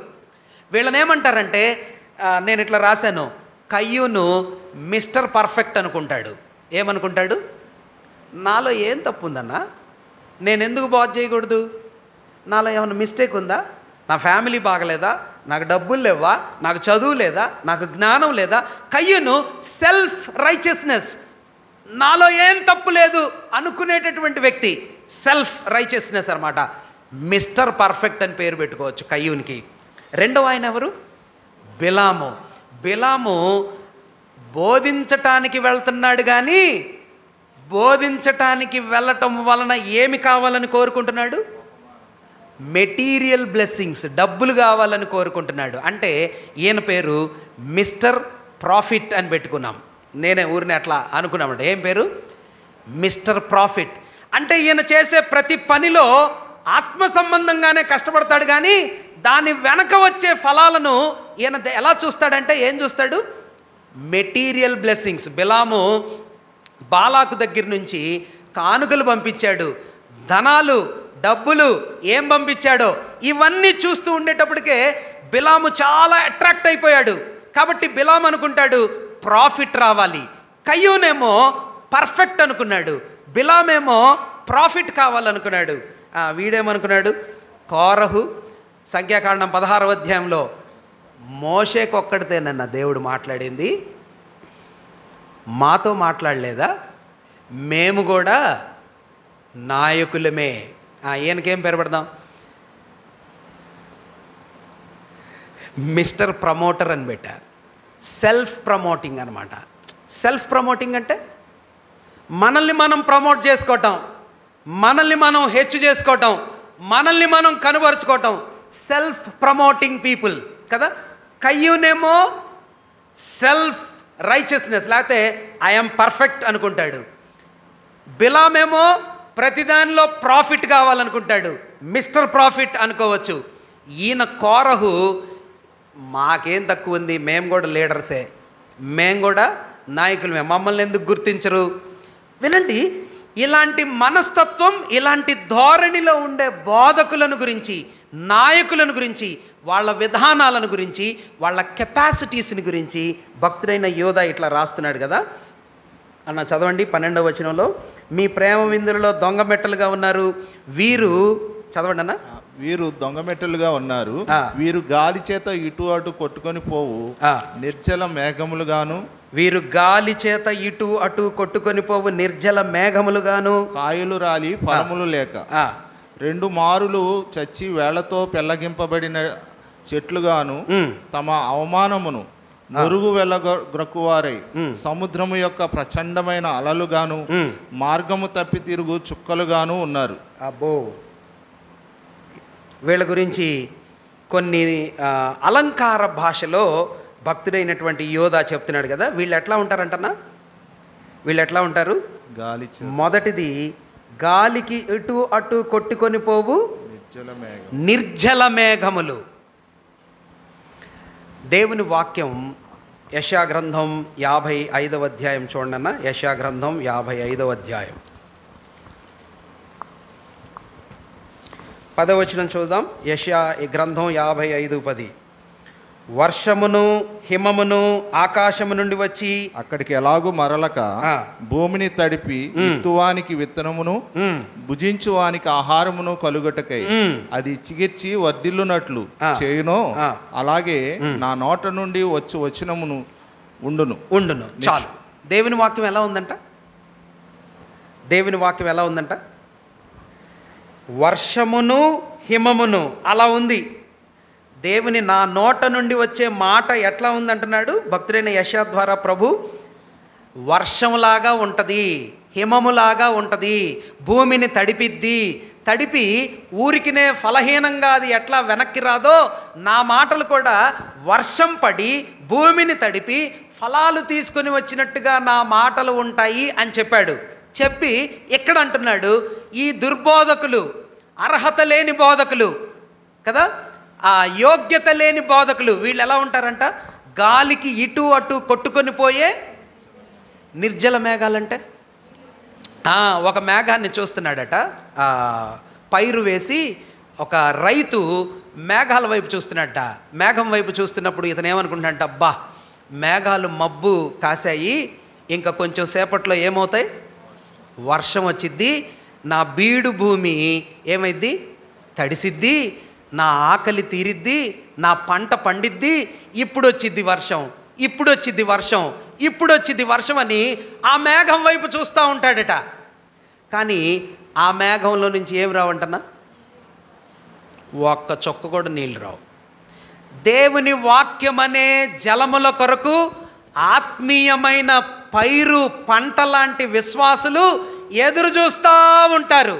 వీళ్ళని ఏమంటారంటే, నేను ఇట్లా రాశాను, కయ్యూను మిస్టర్ పర్ఫెక్ట్ అనుకుంటాడు. ఏమనుకుంటాడు? నాలో ఏం తప్పు ఉందన్నా, నేను ఎందుకు బోధ చేయకూడదు? నాలో ఏమైనా మిస్టేక్ ఉందా? నా ఫ్యామిలీ బాగలేదా? నాకు డబ్బులు లేవా? నాకు చదువు లేదా? నాకు జ్ఞానం లేదా? కయ్యూను సెల్ఫ్ రైచియస్నెస్, నాలో ఏం తప్పు లేదు అనుకునేటటువంటి వ్యక్తి. సెల్ఫ్ రైచియస్నెస్ అనమాట. మిస్టర్ పర్ఫెక్ట్ అని పేరు పెట్టుకోవచ్చు కయ్యూనికి. రెండవ ఆయన ఎవరు? బిలాము. బిలాము బోధించటానికి వెళ్తున్నాడు, కానీ బోధించటానికి వెళ్ళటం వలన ఏమి కావాలని కోరుకుంటున్నాడు? మెటీరియల్ బ్లెస్సింగ్స్, డబ్బులు కావాలని కోరుకుంటున్నాడు. అంటే ఈయన పేరు మిస్టర్ ప్రాఫిట్ అని పెట్టుకున్నాం. నేనే ఊరిని అట్లా అనుకున్నామంటే ఏం పేరు? Mister profit. అంటే ఈయన చేసే ప్రతి పనిలో ఆత్మ సంబంధంగానే కష్టపడతాడు, కానీ దాని వెనక వచ్చే ఫలాలను ఈయన ఎలా చూస్తాడంటే ఏం చూస్తాడు? Material blessings. బిలాము బాలాకు దగ్గర నుంచి కానుకలు పంపించాడు, ధనాలు, డబ్బులు ఏం పంపించాడో ఇవన్నీ చూస్తూ ఉండేటప్పటికే బిలాము చాలా అట్రాక్ట్ అయిపోయాడు. కాబట్టి బిలాము అనుకుంటాడు ప్రాఫిట్ రావాలి. కయ్యూనేమో పర్ఫెక్ట్ అనుకున్నాడు, బిలామేమో ప్రాఫిట్ కావాలనుకున్నాడు. వీడేమనుకున్నాడు? కోరహు సంఖ్యాకాండం 16వ అధ్యాయంలో మోషేకొక్కడితేనన్న దేవుడు మాట్లాడింది, మాతో మాట్లాడలేదా? మేము కూడా నాయకులమే. ఈయనకేం పేరు పెడదాం? మిస్టర్ ప్రమోటర్ అని పెట్టా. సెల్ఫ్ ప్రమోటింగ్ అనమాట. సెల్ఫ్ ప్రమోటింగ్ అంటే మనల్ని మనం ప్రమోట్ చేసుకోవటం, మనల్ని మనం హెచ్చు చేసుకోవటం, మనల్ని మనం కనుపరుచుకోవటం. సెల్ఫ్ ప్రమోటింగ్ పీపుల్ కదా. కయ్యూనేమో సెల్ఫ్ రైచియస్నెస్, లేకపోతే ఐఎమ్ పర్ఫెక్ట్ అనుకుంటాడు. బిలామేమో ప్రతిదానిలో ప్రాఫిట్ కావాలనుకుంటాడు, మిస్టర్ ప్రాఫిట్ అనుకోవచ్చు. ఈయన కోరహు మాకేం తక్కువ ఉంది, మేము కూడా లీడర్సే, మేము కూడా నాయకులమే, మమ్మల్ని ఎందుకు గుర్తించరు? వినండి, ఇలాంటి మనస్తత్వం, ఇలాంటి ధోరణిలో ఉండే బోధకులను గురించి, నాయకులను గురించి, వాళ్ళ విధానాలను గురించి, వాళ్ళ కెపాసిటీస్ని గురించి భక్తుడైన యోధా ఇట్లా రాస్తున్నాడు కదా అన్న. చదవండి 12వ వచనంలో, మీ ప్రేమ విందులలో దొంగ మెట్టలుగా ఉన్నారు వీరు. చదవండి అన్న. వీరు దొంగమెట్టలుగా ఉన్నారు, వీరు గాలి చేత ఇటు అటు కొట్టుకొని పోవు నిర్జల మేఘములుగాను. వీరు గాలి చేత ఇటు అటు కొట్టుకొని పోవు నిర్జల మేఘములుగాను. కాయలు రాలి ఫలములు లేక 2 మారులు చచ్చి వేళ్లతో పెళ్లగింపబడిన చెట్లుగాను, తమ అవమానమును మురుగు వెళ్ళగ్రక్కువారై సముద్రము యొక్క ప్రచండమైన అలలుగాను, మార్గము తప్పి తిరుగు చుక్కలుగాను ఉన్నారు. అబ్బో, వీళ్ళ గురించి కొన్ని అలంకార భాషలో భక్తుడైనటువంటి యోధా చెప్తున్నాడు కదా. వీళ్ళు ఎట్లా ఉంటారంటన్నా? వీళ్ళు ఎట్లా ఉంటారు? మొదటిది, గాలికి ఇటు అటు కొట్టుకొని పోవు నిర్జల మేఘములు. దేవుని వాక్యం యెషయా గ్రంథం 55వ అధ్యాయం చూడండి అన్న. యెషయా గ్రంథం 55వ అధ్యాయం 10వ వచనం చూద్దాం. యెషయా గ్రంథం 55:10. వర్షమును హిమమును ఆకాశము నుండి వచ్చి అక్కడికి ఎలాగూ మరలక భూమిని తడిపి విత్తువానికి విత్తనమును భుజించువానికి ఆహారమును కలుగటకై అది చిగిర్చి వర్ధిల్లునట్లు చేయునో అలాగే నా నోట నుండి వచనమును ఉండును. చాలు. దేవుని వాక్యం ఎలా ఉందంట? దేవుని వాక్యం ఎలా ఉందంట? వర్షమును హిమమును అలా ఉంది. దేవుని నా నోట నుండి వచ్చే మాట ఎట్లా ఉందంటున్నాడు భక్తుడైన యెషయా ద్వారా. ప్రభు వర్షంలాగా ఉంటుంది, హిమములాగా ఉంటుంది, భూమిని తడిపిద్ది. తడిపి ఊరికినే ఫలహీనంగా అది ఎట్లా వెనక్కి రాదో, నా మాటలు కూడా వర్షం పడి భూమిని తడిపి ఫలాలు తీసుకొని వచ్చినట్టుగా నా మాటలు ఉంటాయి అని చెప్పాడు. చెప్పి ఎక్కడ అంటున్నాడు, ఈ దుర్బోధకులు, అర్హత లేని బోధకులు కదా, ఆ యోగ్యత లేని బోధకులు, వీళ్ళు ఎలా ఉంటారంట, గాలికి ఇటు అటు కొట్టుకొని పోయే నిర్జల మేఘాలంటే. ఒక మేఘాన్ని చూస్తున్నాడట, పైరు వేసి ఒక రైతు మేఘాల వైపు చూస్తున్నట్ట. మేఘం వైపు చూస్తున్నప్పుడు ఇతను ఏమనుకుంటున్నట్ట, అబ్బా మేఘాలు మబ్బు కాశాయి, ఇంకా కొంచెం సేపట్లో ఏమవుతాయి, వర్షం వచ్చిద్ది, నా బీడు భూమి ఏమైద్ది, తడిసిద్ది, నా ఆకలి తీరిద్ది, నా పంట పండిద్ది, ఇప్పుడు వచ్చిద్ది వర్షం, ఇప్పుడు వచ్చిద్ది వర్షం, ఇప్పుడు వచ్చింది వర్షం అని ఆ మేఘం వైపు చూస్తూ ఉంటాడట. కానీ ఆ మేఘంలో నుంచి ఏం రావంటన్నా, ఒక్క చొక్క కూడా నీళ్ళు రావు. దేవుని వాక్యం అనే జలముల కొరకు ఆత్మీయమైన పైరు పంట లాంటి విశ్వాసులు ఎదురు చూస్తూ ఉంటారు.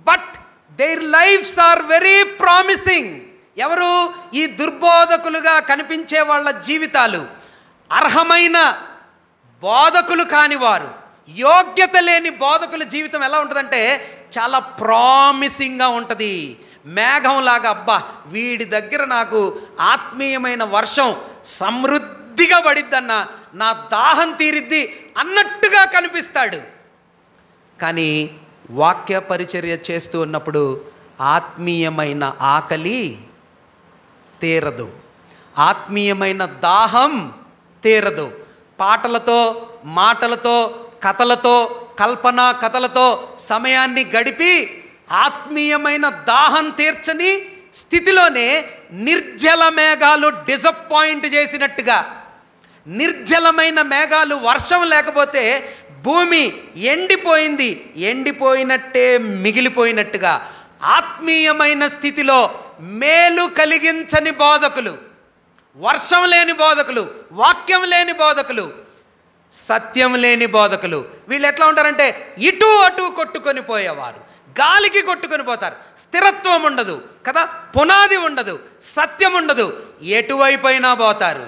But their lives are very promising. ఎవరు? ఈ దుర్బోధకులుగా కనిపించే వాళ్ళ జీవితాలు, అర్హమైన బోధకులు కానివారు, యోగ్యత లేని బోధకుల జీవితం ఎలా ఉంటుందంటే చాలా ప్రామిసింగ్గా ఉంటుంది. మేఘంలాగా, అబ్బా వీడి దగ్గర నాకు ఆత్మీయమైన వర్షం సమృద్ధిగా పడిద్దన్న, నా దాహం తీరిద్ది అన్నట్టుగా కనిపిస్తాడు. కానీ వాక్య పరిచర్య చేస్తూ ఉన్నప్పుడు ఆత్మీయమైన ఆకలి తీరదు, ఆత్మీయమైన దాహం తీరదు. పాటలతో, మాటలతో, కథలతో, కల్పనా కథలతో సమయాన్ని గడిపి ఆత్మీయమైన దాహం తీర్చని స్థితిలోనే నిర్జల మేఘాలు డిసప్పాయింట్ చేసినట్టుగా, నిర్జలమైన మేఘాలు, వర్షం లేకపోతే భూమి ఎండిపోయింది, ఎండిపోయినట్టే మిగిలిపోయినట్టుగా ఆత్మీయమైన స్థితిలో మేలు కలిగించని బోధకులు, వర్షం లేని బోధకులు, వాక్యం లేని బోధకులు, సత్యం లేని బోధకులు, వీళ్ళు ఎట్లా ఉంటారంటే ఇటు అటు కొట్టుకొని పోయేవారు, గాలికి కొట్టుకొని పోతారు. స్థిరత్వం ఉండదు కదా, పునాది ఉండదు, సత్యం ఉండదు, ఎటువైపోయినా పోతారు.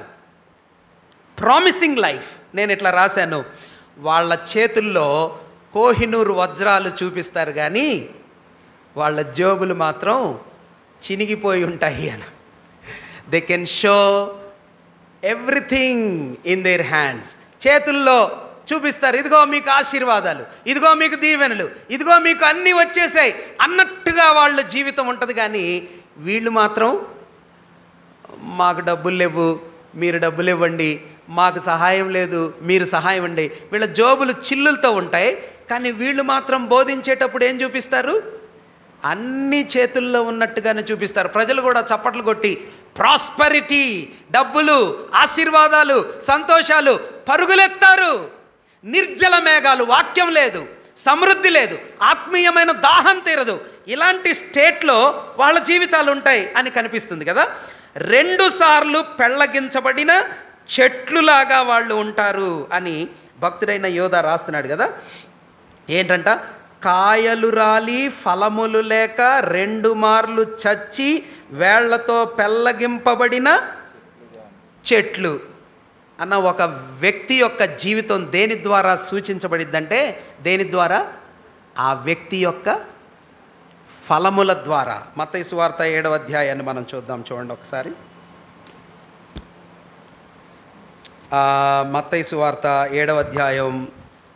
Promising life. నేను ఇట్లా రాశాను, వాళ్ళ చేతుల్లో కోహినూరు వజ్రాలు చూపిస్తారు కానీ వాళ్ళ జోబులు మాత్రం చినిగిపోయి ఉంటాయి అని. They can show everything in their hands. చేతుల్లో చూపిస్తారు, ఇదిగో మీకు ఆశీర్వాదాలు, ఇదిగో మీకు దీవెనలు, ఇదిగో మీకు అన్నీ వచ్చేసాయి అన్నట్టుగా వాళ్ళ జీవితం ఉంటుంది. కానీ వీళ్ళు మాత్రం మాకు డబ్బులు లేవు, మీరు డబ్బులు ఇవ్వండి, మాకు సహాయం లేదు, మీరు సహాయం ఇవ్వండి. వీళ్ళ జోబులు చిల్లులతో ఉంటాయి. కానీ వీళ్ళు మాత్రం బోధించేటప్పుడు ఏం చూపిస్తారు, అన్ని చేతుల్లో ఉన్నట్టుగానే చూపిస్తారు. ప్రజలు కూడా చప్పట్లు కొట్టి ప్రాస్పరిటీ, డబ్బులు, ఆశీర్వాదాలు, సంతోషాలు పరుగులెత్తారు. నిర్జల మేఘాలు, వాక్యం లేదు, సమృద్ధి లేదు, ఆత్మీయమైన దాహం తీరదు. ఇలాంటి స్టేట్లో వాళ్ళ జీవితాలు ఉంటాయి అని కనిపిస్తుంది కదా. 2 సార్లు పెళ్ళగించబడిన చెట్లులాగా వాళ్ళు ఉంటారు అని భక్తుడైన యోధ రాస్తున్నాడు కదా. ఏంటంట, కాయలు రాలి ఫలములు లేక 2 మార్లు చచ్చి వేళ్లతో పెళ్ళగింపబడిన చెట్లు అన్న ఒక వ్యక్తి యొక్క జీవితం దేని ద్వారా సూచించబడిద్దంటే, దేని ద్వారా? ఆ వ్యక్తి యొక్క ఫలముల ద్వారా. మత్తయి సువార్త 7వ అధ్యాయాన్ని మనం చూద్దాం, చూడండి ఒకసారి. మత్తయి సువార్త 7వ అధ్యాయం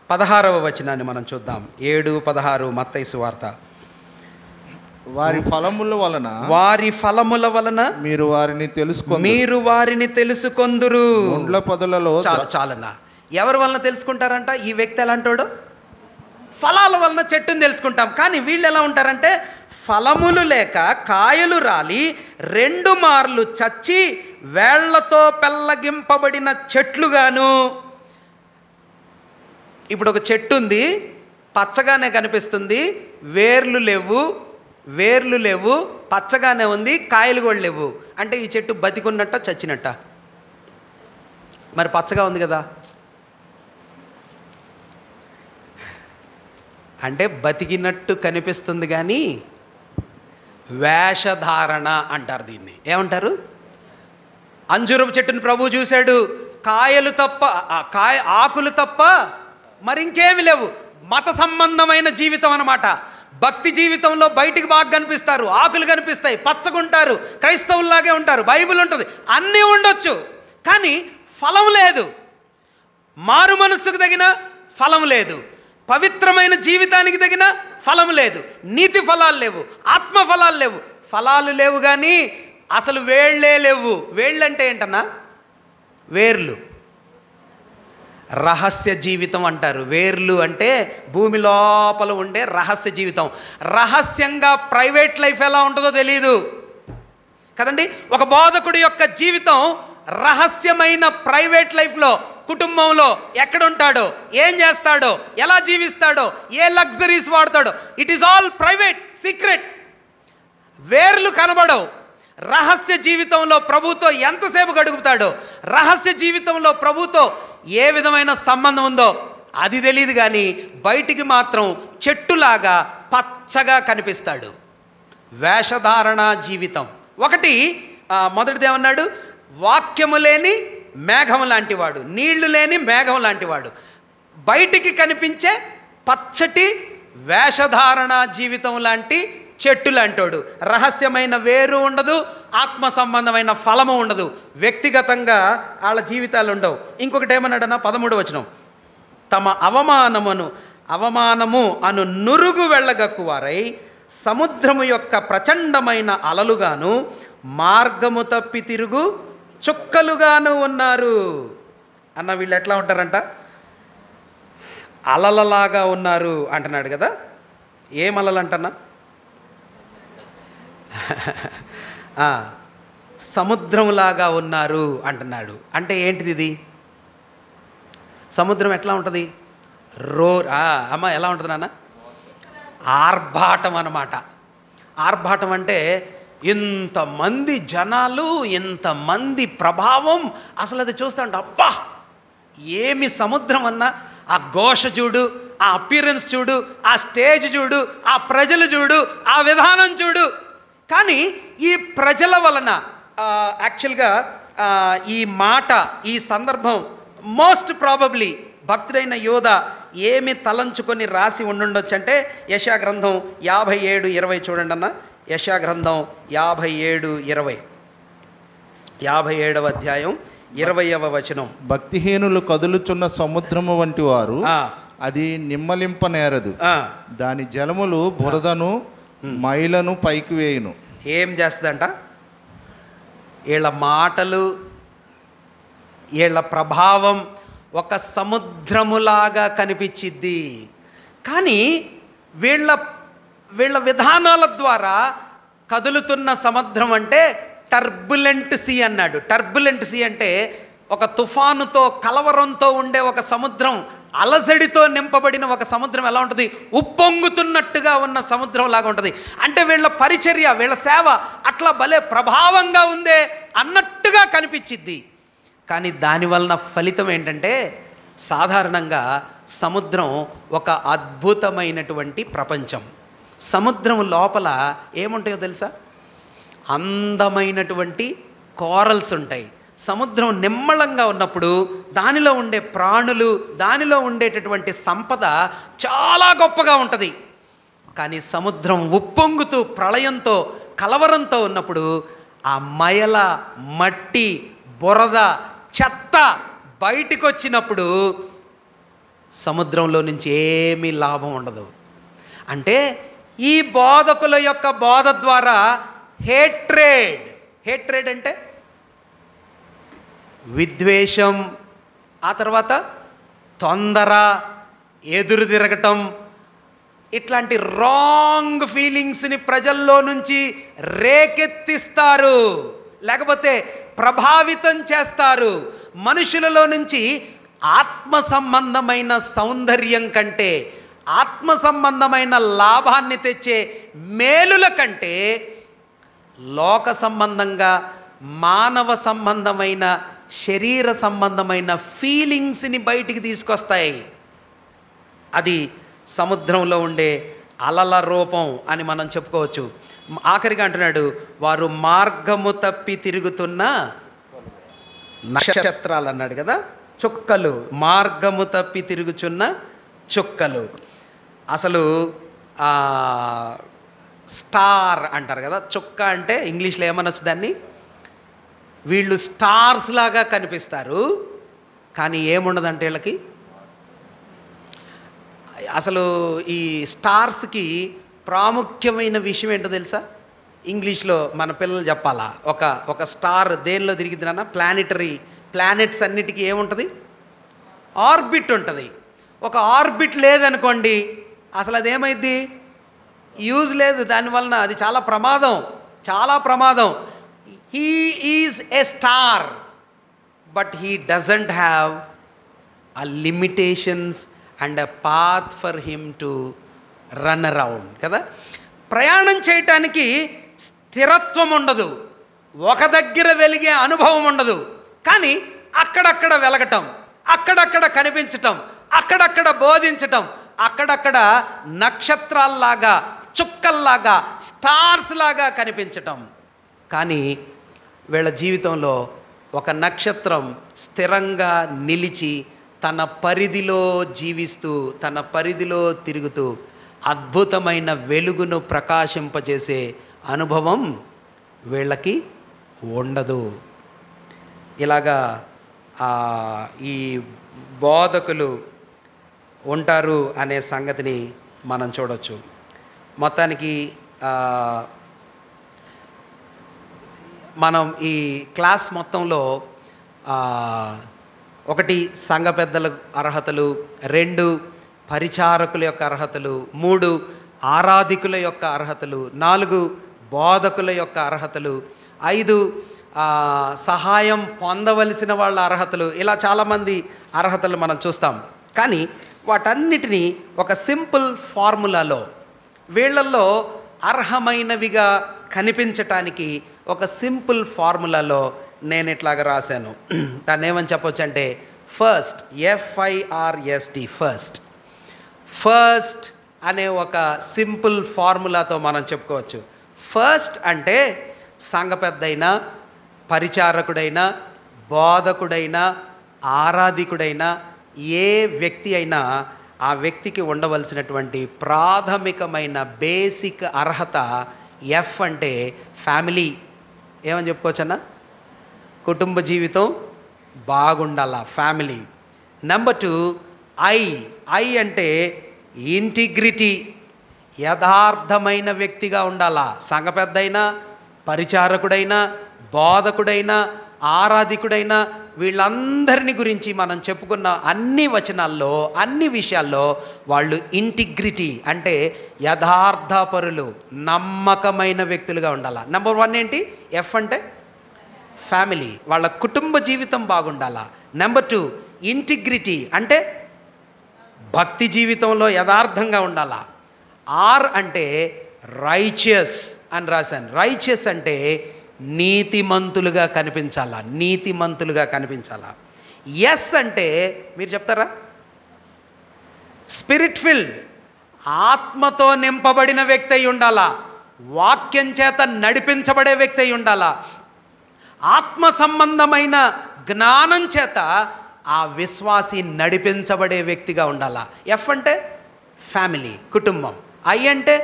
16వ వచనాన్ని మనం చూద్దాం. 7:16 మత్తయి సువార్త. వారి ఫలముల వలన, వారి ఫలముల వలన మీరు వారిని తెలుసుకొందురు. ముండ్ల పొదలలో. చాలన్నా, ఎవరి వలన తెలుసుకుంటారంట? ఈ వ్యక్తి ఎలాంటోడు? ఫలాల వలన చెట్టుని తెలుసుకుంటాం. కానీ వీళ్ళు ఎలా ఉంటారంటే ఫలములు లేక కాయలు రాలి 2 మార్లు చచ్చి వేళ్లతో పెళ్ళగింపబడిన చెట్లుగాను. ఇప్పుడు ఒక చెట్టు ఉంది, పచ్చగానే కనిపిస్తుంది, వేర్లు లేవు, పచ్చగానే ఉంది, కాయలు కూడా లేవు. అంటే ఈ చెట్టు బతికున్నట్ట చచ్చినట్ట? మరి పచ్చగా ఉంది కదా. అంటే బతికినట్టు కనిపిస్తుంది కానీ వేషధారణ అంటారు దీన్ని. ఏమంటారు? అంజూరపు చెట్టును ప్రభు చూశాడు, కాయలు తప్ప ఆకులు తప్ప మరింకేమి లేవు. మత సంబంధమైన జీవితం అన్నమాట. భక్తి జీవితంలో బయటికి బాగా కనిపిస్తారు, ఆకులు కనిపిస్తాయి, పచ్చగుంటారు, క్రైస్తవుల్లాగే ఉంటారు, బైబిల్ ఉంటుంది, అన్నీ ఉండొచ్చు, కానీ ఫలం లేదు. మారు మనస్సుకు తగిన ఫలం లేదు, పవిత్రమైన జీవితానికి తగిన ఫలం లేదు, నీతి ఫలాలు లేవు, ఆత్మ ఫలాలు లేవు. ఫలాలు లేవు కానీ అసలు వేళ్ళే లేవు. వేళ్ళు అంటే ఏంటన్నా? వేర్లు. రహస్య జీవితం అంటారు. వేర్లు అంటే భూమి లోపల ఉండే రహస్య జీవితం. రహస్యంగా ప్రైవేట్ లైఫ్ ఎలా ఉంటుందో తెలియదు కదండి. ఒక బోధకుడి యొక్క జీవితం రహస్యమైన ప్రైవేట్ లైఫ్లో, కుటుంబంలో ఎక్కడుంటాడో, ఏం చేస్తాడో, ఎలా జీవిస్తాడో, ఏ లగ్జరీస్ వాడతాడో, it is all private, secret. వేర్లు కనబడవు. రహస్య జీవితంలో ప్రభుతో ఎంతసేపు గడుపుతాడో, రహస్య జీవితంలో ప్రభుతో ఏ విధమైన సంబంధం ఉందో అది తెలియదు, కానీ బయటికి మాత్రం చెట్టులాగా పచ్చగా కనిపిస్తాడు. వేషధారణ జీవితం. ఒకటి మొదటిది ఏమన్నాడు? వాక్యము లేని మేఘం లాంటివాడు, నీళ్లు లేని మేఘం లాంటివాడు. బయటికి కనిపించే పచ్చటి వేషధారణ జీవితం లాంటి చెట్టు లాంటోడు. రహస్యమైన వేరు ఉండదు, ఆత్మ సంబంధమైన ఫలము ఉండదు, వ్యక్తిగతంగా వాళ్ళ జీవితాలు ఉండవు. ఇంకొకటి ఏమన్నాడన్నా 13వ వచనం, తమ అవమానము అను నురుగు వెళ్ళగక్కువారై సముద్రము యొక్క ప్రచండమైన అలలుగాను మార్గము తప్పి తిరుగు చుక్కలుగాను ఉన్నారు అన్న. వీళ్ళు ఎట్లా ఉంటారంట? అలలలాగా ఉన్నారు అంటున్నాడు కదా. ఏం అలలు అంటన్నా? సముద్రంలాగా ఉన్నారు అంటున్నాడు. అంటే ఏంటిది ఇది? సముద్రం ఎట్లా ఉంటుంది? అమ్మ ఎలా ఉంటుంది నాన్న? ఆర్భాటం అన్నమాట. ఆర్భాటం అంటే ఇంతమంది జనాలు, ఇంతమంది ప్రభావం. అసలు అది చూస్తా ఉంటే అబ్బా ఏమి సముద్రం అన్నా. ఆ ఘోష చూడు, ఆ అపియరెన్స్ చూడు, ఆ స్టేజ్ చూడు, ఆ ప్రజలు చూడు, ఆ విధానం చూడు. కానీ ఈ ప్రజల వలన యాక్చువల్గా ఈ మాట, ఈ సందర్భం మోస్ట్ ప్రాబబ్లీ భక్తుడైన యోధ ఏమి తలంచుకొని రాసి ఉండుండొచ్చు అంటే యెషయా గ్రంథం 57:20 చూడండి అన్న. యెషయా గ్రంథం 57:20, 57వ అధ్యాయం 20వ వచనం. భక్తిహీనులు కదులుచున్న సముద్రము వంటి వారు, అది నిమ్మలింపనేరదు, దాని జలములు బురదను మైలను పైకి వేయును. ఏం చేస్తుందంట? వీళ్ళ మాటలు, వీళ్ళ ప్రభావం ఒక సముద్రములాగా కనిపించిద్ది. కానీ వీళ్ళ విధానాల ద్వారా కదులుతున్న సముద్రం అంటే టర్బులెంట్ సీ అన్నాడు. టర్బులెంట్ సీ అంటే ఒక తుఫానుతో కలవరంతో ఉండే ఒక సముద్రం, అలజడితో నింపబడిన ఒక సముద్రం ఎలా ఉంటుంది? ఉప్పొంగుతున్నట్టుగా ఉన్న సముద్రం లాగా ఉంటుంది. అంటే వీళ్ళ పరిచర్య, వీళ్ళ సేవ అట్లా భలే ప్రభావంగా ఉందే అన్నట్టుగా కనిపించిద్ది. కానీ దానివలన ఫలితం ఏంటంటే సాధారణంగా సముద్రం ఒక అద్భుతమైనటువంటి ప్రపంచం. సముద్రం లోపల ఏముంటాయో తెలుసా? అందమైనటువంటి కోరల్స్ ఉంటాయి. సముద్రం నిమ్మళంగా ఉన్నప్పుడు దానిలో ఉండే ప్రాణులు, దానిలో ఉండేటటువంటి సంపద చాలా గొప్పగా ఉంటుంది. కానీ సముద్రం ఉప్పొంగుతూ ప్రళయంతో కలవరంతో ఉన్నప్పుడు ఆ మయల, మట్టి, బురద, చెత్త బయటికి వచ్చినప్పుడు సముద్రంలో నుంచి ఏమీ లాభం ఉండదు. అంటే ఈ బోధకుల యొక్క బోధ ద్వారా హేట్రేడ్ అంటే విద్వేషం, ఆ తర్వాత తొందర, ఎదురు తిరగటం, ఇట్లాంటి రాంగ్ ఫీలింగ్స్ని ప్రజల్లో నుంచి రేకెత్తిస్తారు, లేకపోతే ప్రభావితం చేస్తారు. మనుషులలో నుంచి ఆత్మ సంబంధమైన సౌందర్యం కంటే, ఆత్మ సంబంధమైన లాభాన్ని తెచ్చే మేలుల కంటే లోక సంబంధంగా, మానవ సంబంధమైన, శరీర సంబంధమైన ఫీలింగ్స్ని బయటికి తీసుకొస్తాయి. అది సముద్రంలో ఉండే అలల రూపం అని మనం చెప్పుకోవచ్చు. ఆఖరిగా అంటున్నాడు, వారు మార్గము తప్పి తిరుగుతున్న నక్షత్రాలు అన్నాడు కదా, చుక్కలు, మార్గము తప్పి తిరుగుచున్న చుక్కలు. అసలు స్టార్ అంటారు కదా, చుక్క అంటే ఇంగ్లీష్లో ఏమనొచ్చు దాన్ని? వీళ్ళు స్టార్స్ లాగా కనిపిస్తారు, కానీ ఏముండదంటే వీళ్ళకి. అసలు ఈ స్టార్స్కి ప్రాముఖ్యమైన విషయం ఏంటో తెలుసా? ఇంగ్లీష్లో మన పిల్లలు చెప్పాలా, ఒక స్టార్ దేనిలో తిరిగిద్ది నాన్న? ప్లానెట్స్ అన్నిటికీ ఏముంటుంది? ఆర్బిట్ ఉంటుంది. ఒక ఆర్బిట్ లేదనుకోండి, అసలు అదేమైద్ది? యూజ్ లేదు దానివలన. అది చాలా ప్రమాదం. He is a star, but he doesn't have a limitations and a path for him to run around కదా. ప్రయాణం చేయటానికి స్థిరత్వం ఉండదు, ఒక దగ్గర వెలిగే అనుభవం ఉండదు, కానీ అక్కడక్కడ వెలగటం, అక్కడక్కడ కనిపించటం, అక్కడక్కడ బోధించటం, అక్కడక్కడ నక్షత్రాల్లాగా, చుక్కల్లాగా, స్టార్స్ లాగా కనిపించటం. కానీ వీళ్ళ జీవితంలో ఒక నక్షత్రం స్థిరంగా నిలిచి తన పరిధిలో జీవిస్తూ, తన పరిధిలో తిరుగుతూ అద్భుతమైన వెలుగును ప్రకాశింపజేసే అనుభవం వీళ్ళకి ఉండదు. ఇలాగా ఈ బోధకులు ఉంటారు అనే సంగతిని మనం చూడవచ్చు. మొత్తానికి మనం ఈ క్లాస్ మొత్తంలో 1 సంఘ పెద్దల అర్హతలు, 2 పరిచారకుల యొక్క అర్హతలు, 3 ఆరాధికుల యొక్క అర్హతలు, 4 బోధకుల యొక్క అర్హతలు, 5 సహాయం పొందవలసిన వాళ్ళ అర్హతలు, ఇలా చాలామంది అర్హతలు మనం చూస్తాం. కానీ వాటన్నిటినీ ఒక సింపుల్ ఫార్ములాలో, వీళ్ళల్లో అర్హమైనవిగా కనిపించటానికి ఒక సింపుల్ ఫార్ములాలో నేను ఇట్లాగా రాశాను. దాన్ని ఏమని చెప్పొచ్చు అంటే ఫస్ట్, FIRST, ఫస్ట్ అనే ఒక సింపుల్ ఫార్ములాతో మనం చెప్పుకోవచ్చు. ఫస్ట్ అంటే సంఘ పెద్దైనా, పరిచారకుడైనా, బోధకుడైనా, ఆరాధికుడైనా, ఏ వ్యక్తి అయినా ఆ వ్యక్తికి ఉండవలసినటువంటి ప్రాథమికమైన బేసిక్ అర్హత F అంటే ఫ్యామిలీ. ఏమని చెప్పుకోవచ్చు అన్న? కుటుంబ జీవితం బాగుండాలా, ఫ్యామిలీ. నెంబర్ 2 I అంటే ఇంటిగ్రిటీ, యథార్థమైన వ్యక్తిగా ఉండాలా. సంఘ పెద్దైనా, పరిచారకుడైనా, బోధకుడైనా, ఆరాధికుడైనా, వీళ్ళందరిని గురించి మనం చెప్పుకున్న అన్ని వచనాల్లో, అన్ని విషయాల్లో వాళ్ళు ఇంటిగ్రిటీ అంటే యథార్థపరులు, నమ్మకమైన వ్యక్తులుగా ఉండాలా. నెంబర్ 1 ఏంటి? F అంటే ఫ్యామిలీ, వాళ్ళ కుటుంబ జీవితం బాగుండాలా. నెంబర్ 2 ఇంటిగ్రిటీ అంటే భక్తి జీవితంలో యథార్థంగా ఉండాలా. R అంటే రైచియస్ అని రాశాను. రైచియస్ అంటే నీతిమంతులుగా కనిపించాలా. ఎస్ అంటే మీరు చెప్తారా? స్పిరిట్ ఫిల్డ్, ఆత్మతో నింపబడిన వ్యక్తి అయి ఉండాలా. వాక్యం చేత నడిపించబడే వ్యక్తి అయి ఉండాలా. ఆత్మ సంబంధమైన జ్ఞానం చేత ఆ విశ్వాసి నడిపించబడే వ్యక్తిగా ఉండాలా. ఎఫ్ అంటే ఫ్యామిలీ, కుటుంబం. ఐ అంటే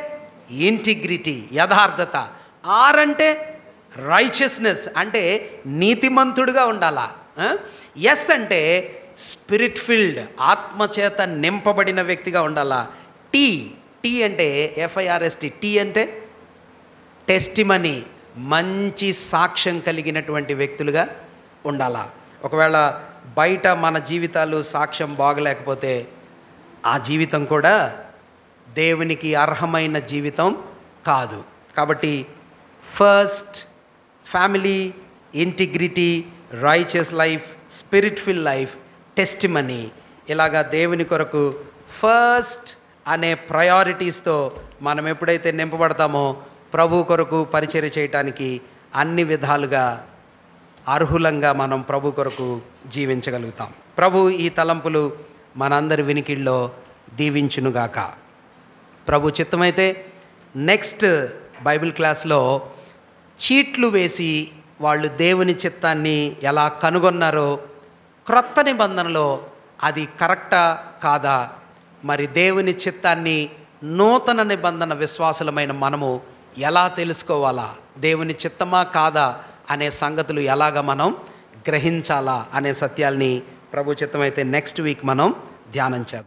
ఇంటిగ్రిటీ, యథార్థత. ఆర్ అంటే రైచియస్నెస్ అంటే నీతిమంతుడుగా ఉండాలా. ఎస్ అంటే స్పిరిట్ ఫిల్డ్, ఆత్మచేత నింపబడిన వ్యక్తిగా ఉండాలా. టీ అంటే FIRST, టీ అంటే టెస్టిమనీ, మంచి సాక్ష్యం కలిగినటువంటి వ్యక్తులుగా ఉండాలా. ఒకవేళ బయట మన జీవితాలు సాక్ష్యం బాగలేకపోతే ఆ జీవితం కూడా దేవునికి అర్హమైన జీవితం కాదు. కాబట్టి first family, integrity, righteous life, spirit fill life, testimony, ఇలాగా దేవుని కొరకు ఫస్ట్ అనే ప్రయారిటీస్తో మనం ఎప్పుడైతే నింపబడతామో ప్రభు కొరకు పరిచర్య చేయటానికి అన్ని విధాలుగా అర్హులంగా మనం ప్రభు కొరకు జీవించగలుగుతాం. ప్రభు ఈ తలంపులు మనందరి వినికిడిలో దీవించునుగాక. ప్రభు చిత్తమైతే నెక్స్ట్ బైబిల్ క్లాస్లో చీట్లు వేసి వాళ్ళు దేవుని చిత్తాన్ని ఎలా కనుగొన్నారో, క్రొత్త నిబంధనలో అది కరెక్టా కాదా, మరి దేవుని చిత్తాన్ని నూతన నిబంధన విశ్వాసులమైన మనము ఎలా తెలుసుకోవాలా, దేవుని చిత్తమా కాదా అనే సంగతులు ఎలాగ మనం గ్రహించాలా అనే సత్యాల్ని ప్రభు చిత్తమైతే నెక్స్ట్ వీక్ మనం ధ్యానం చేద్దాం.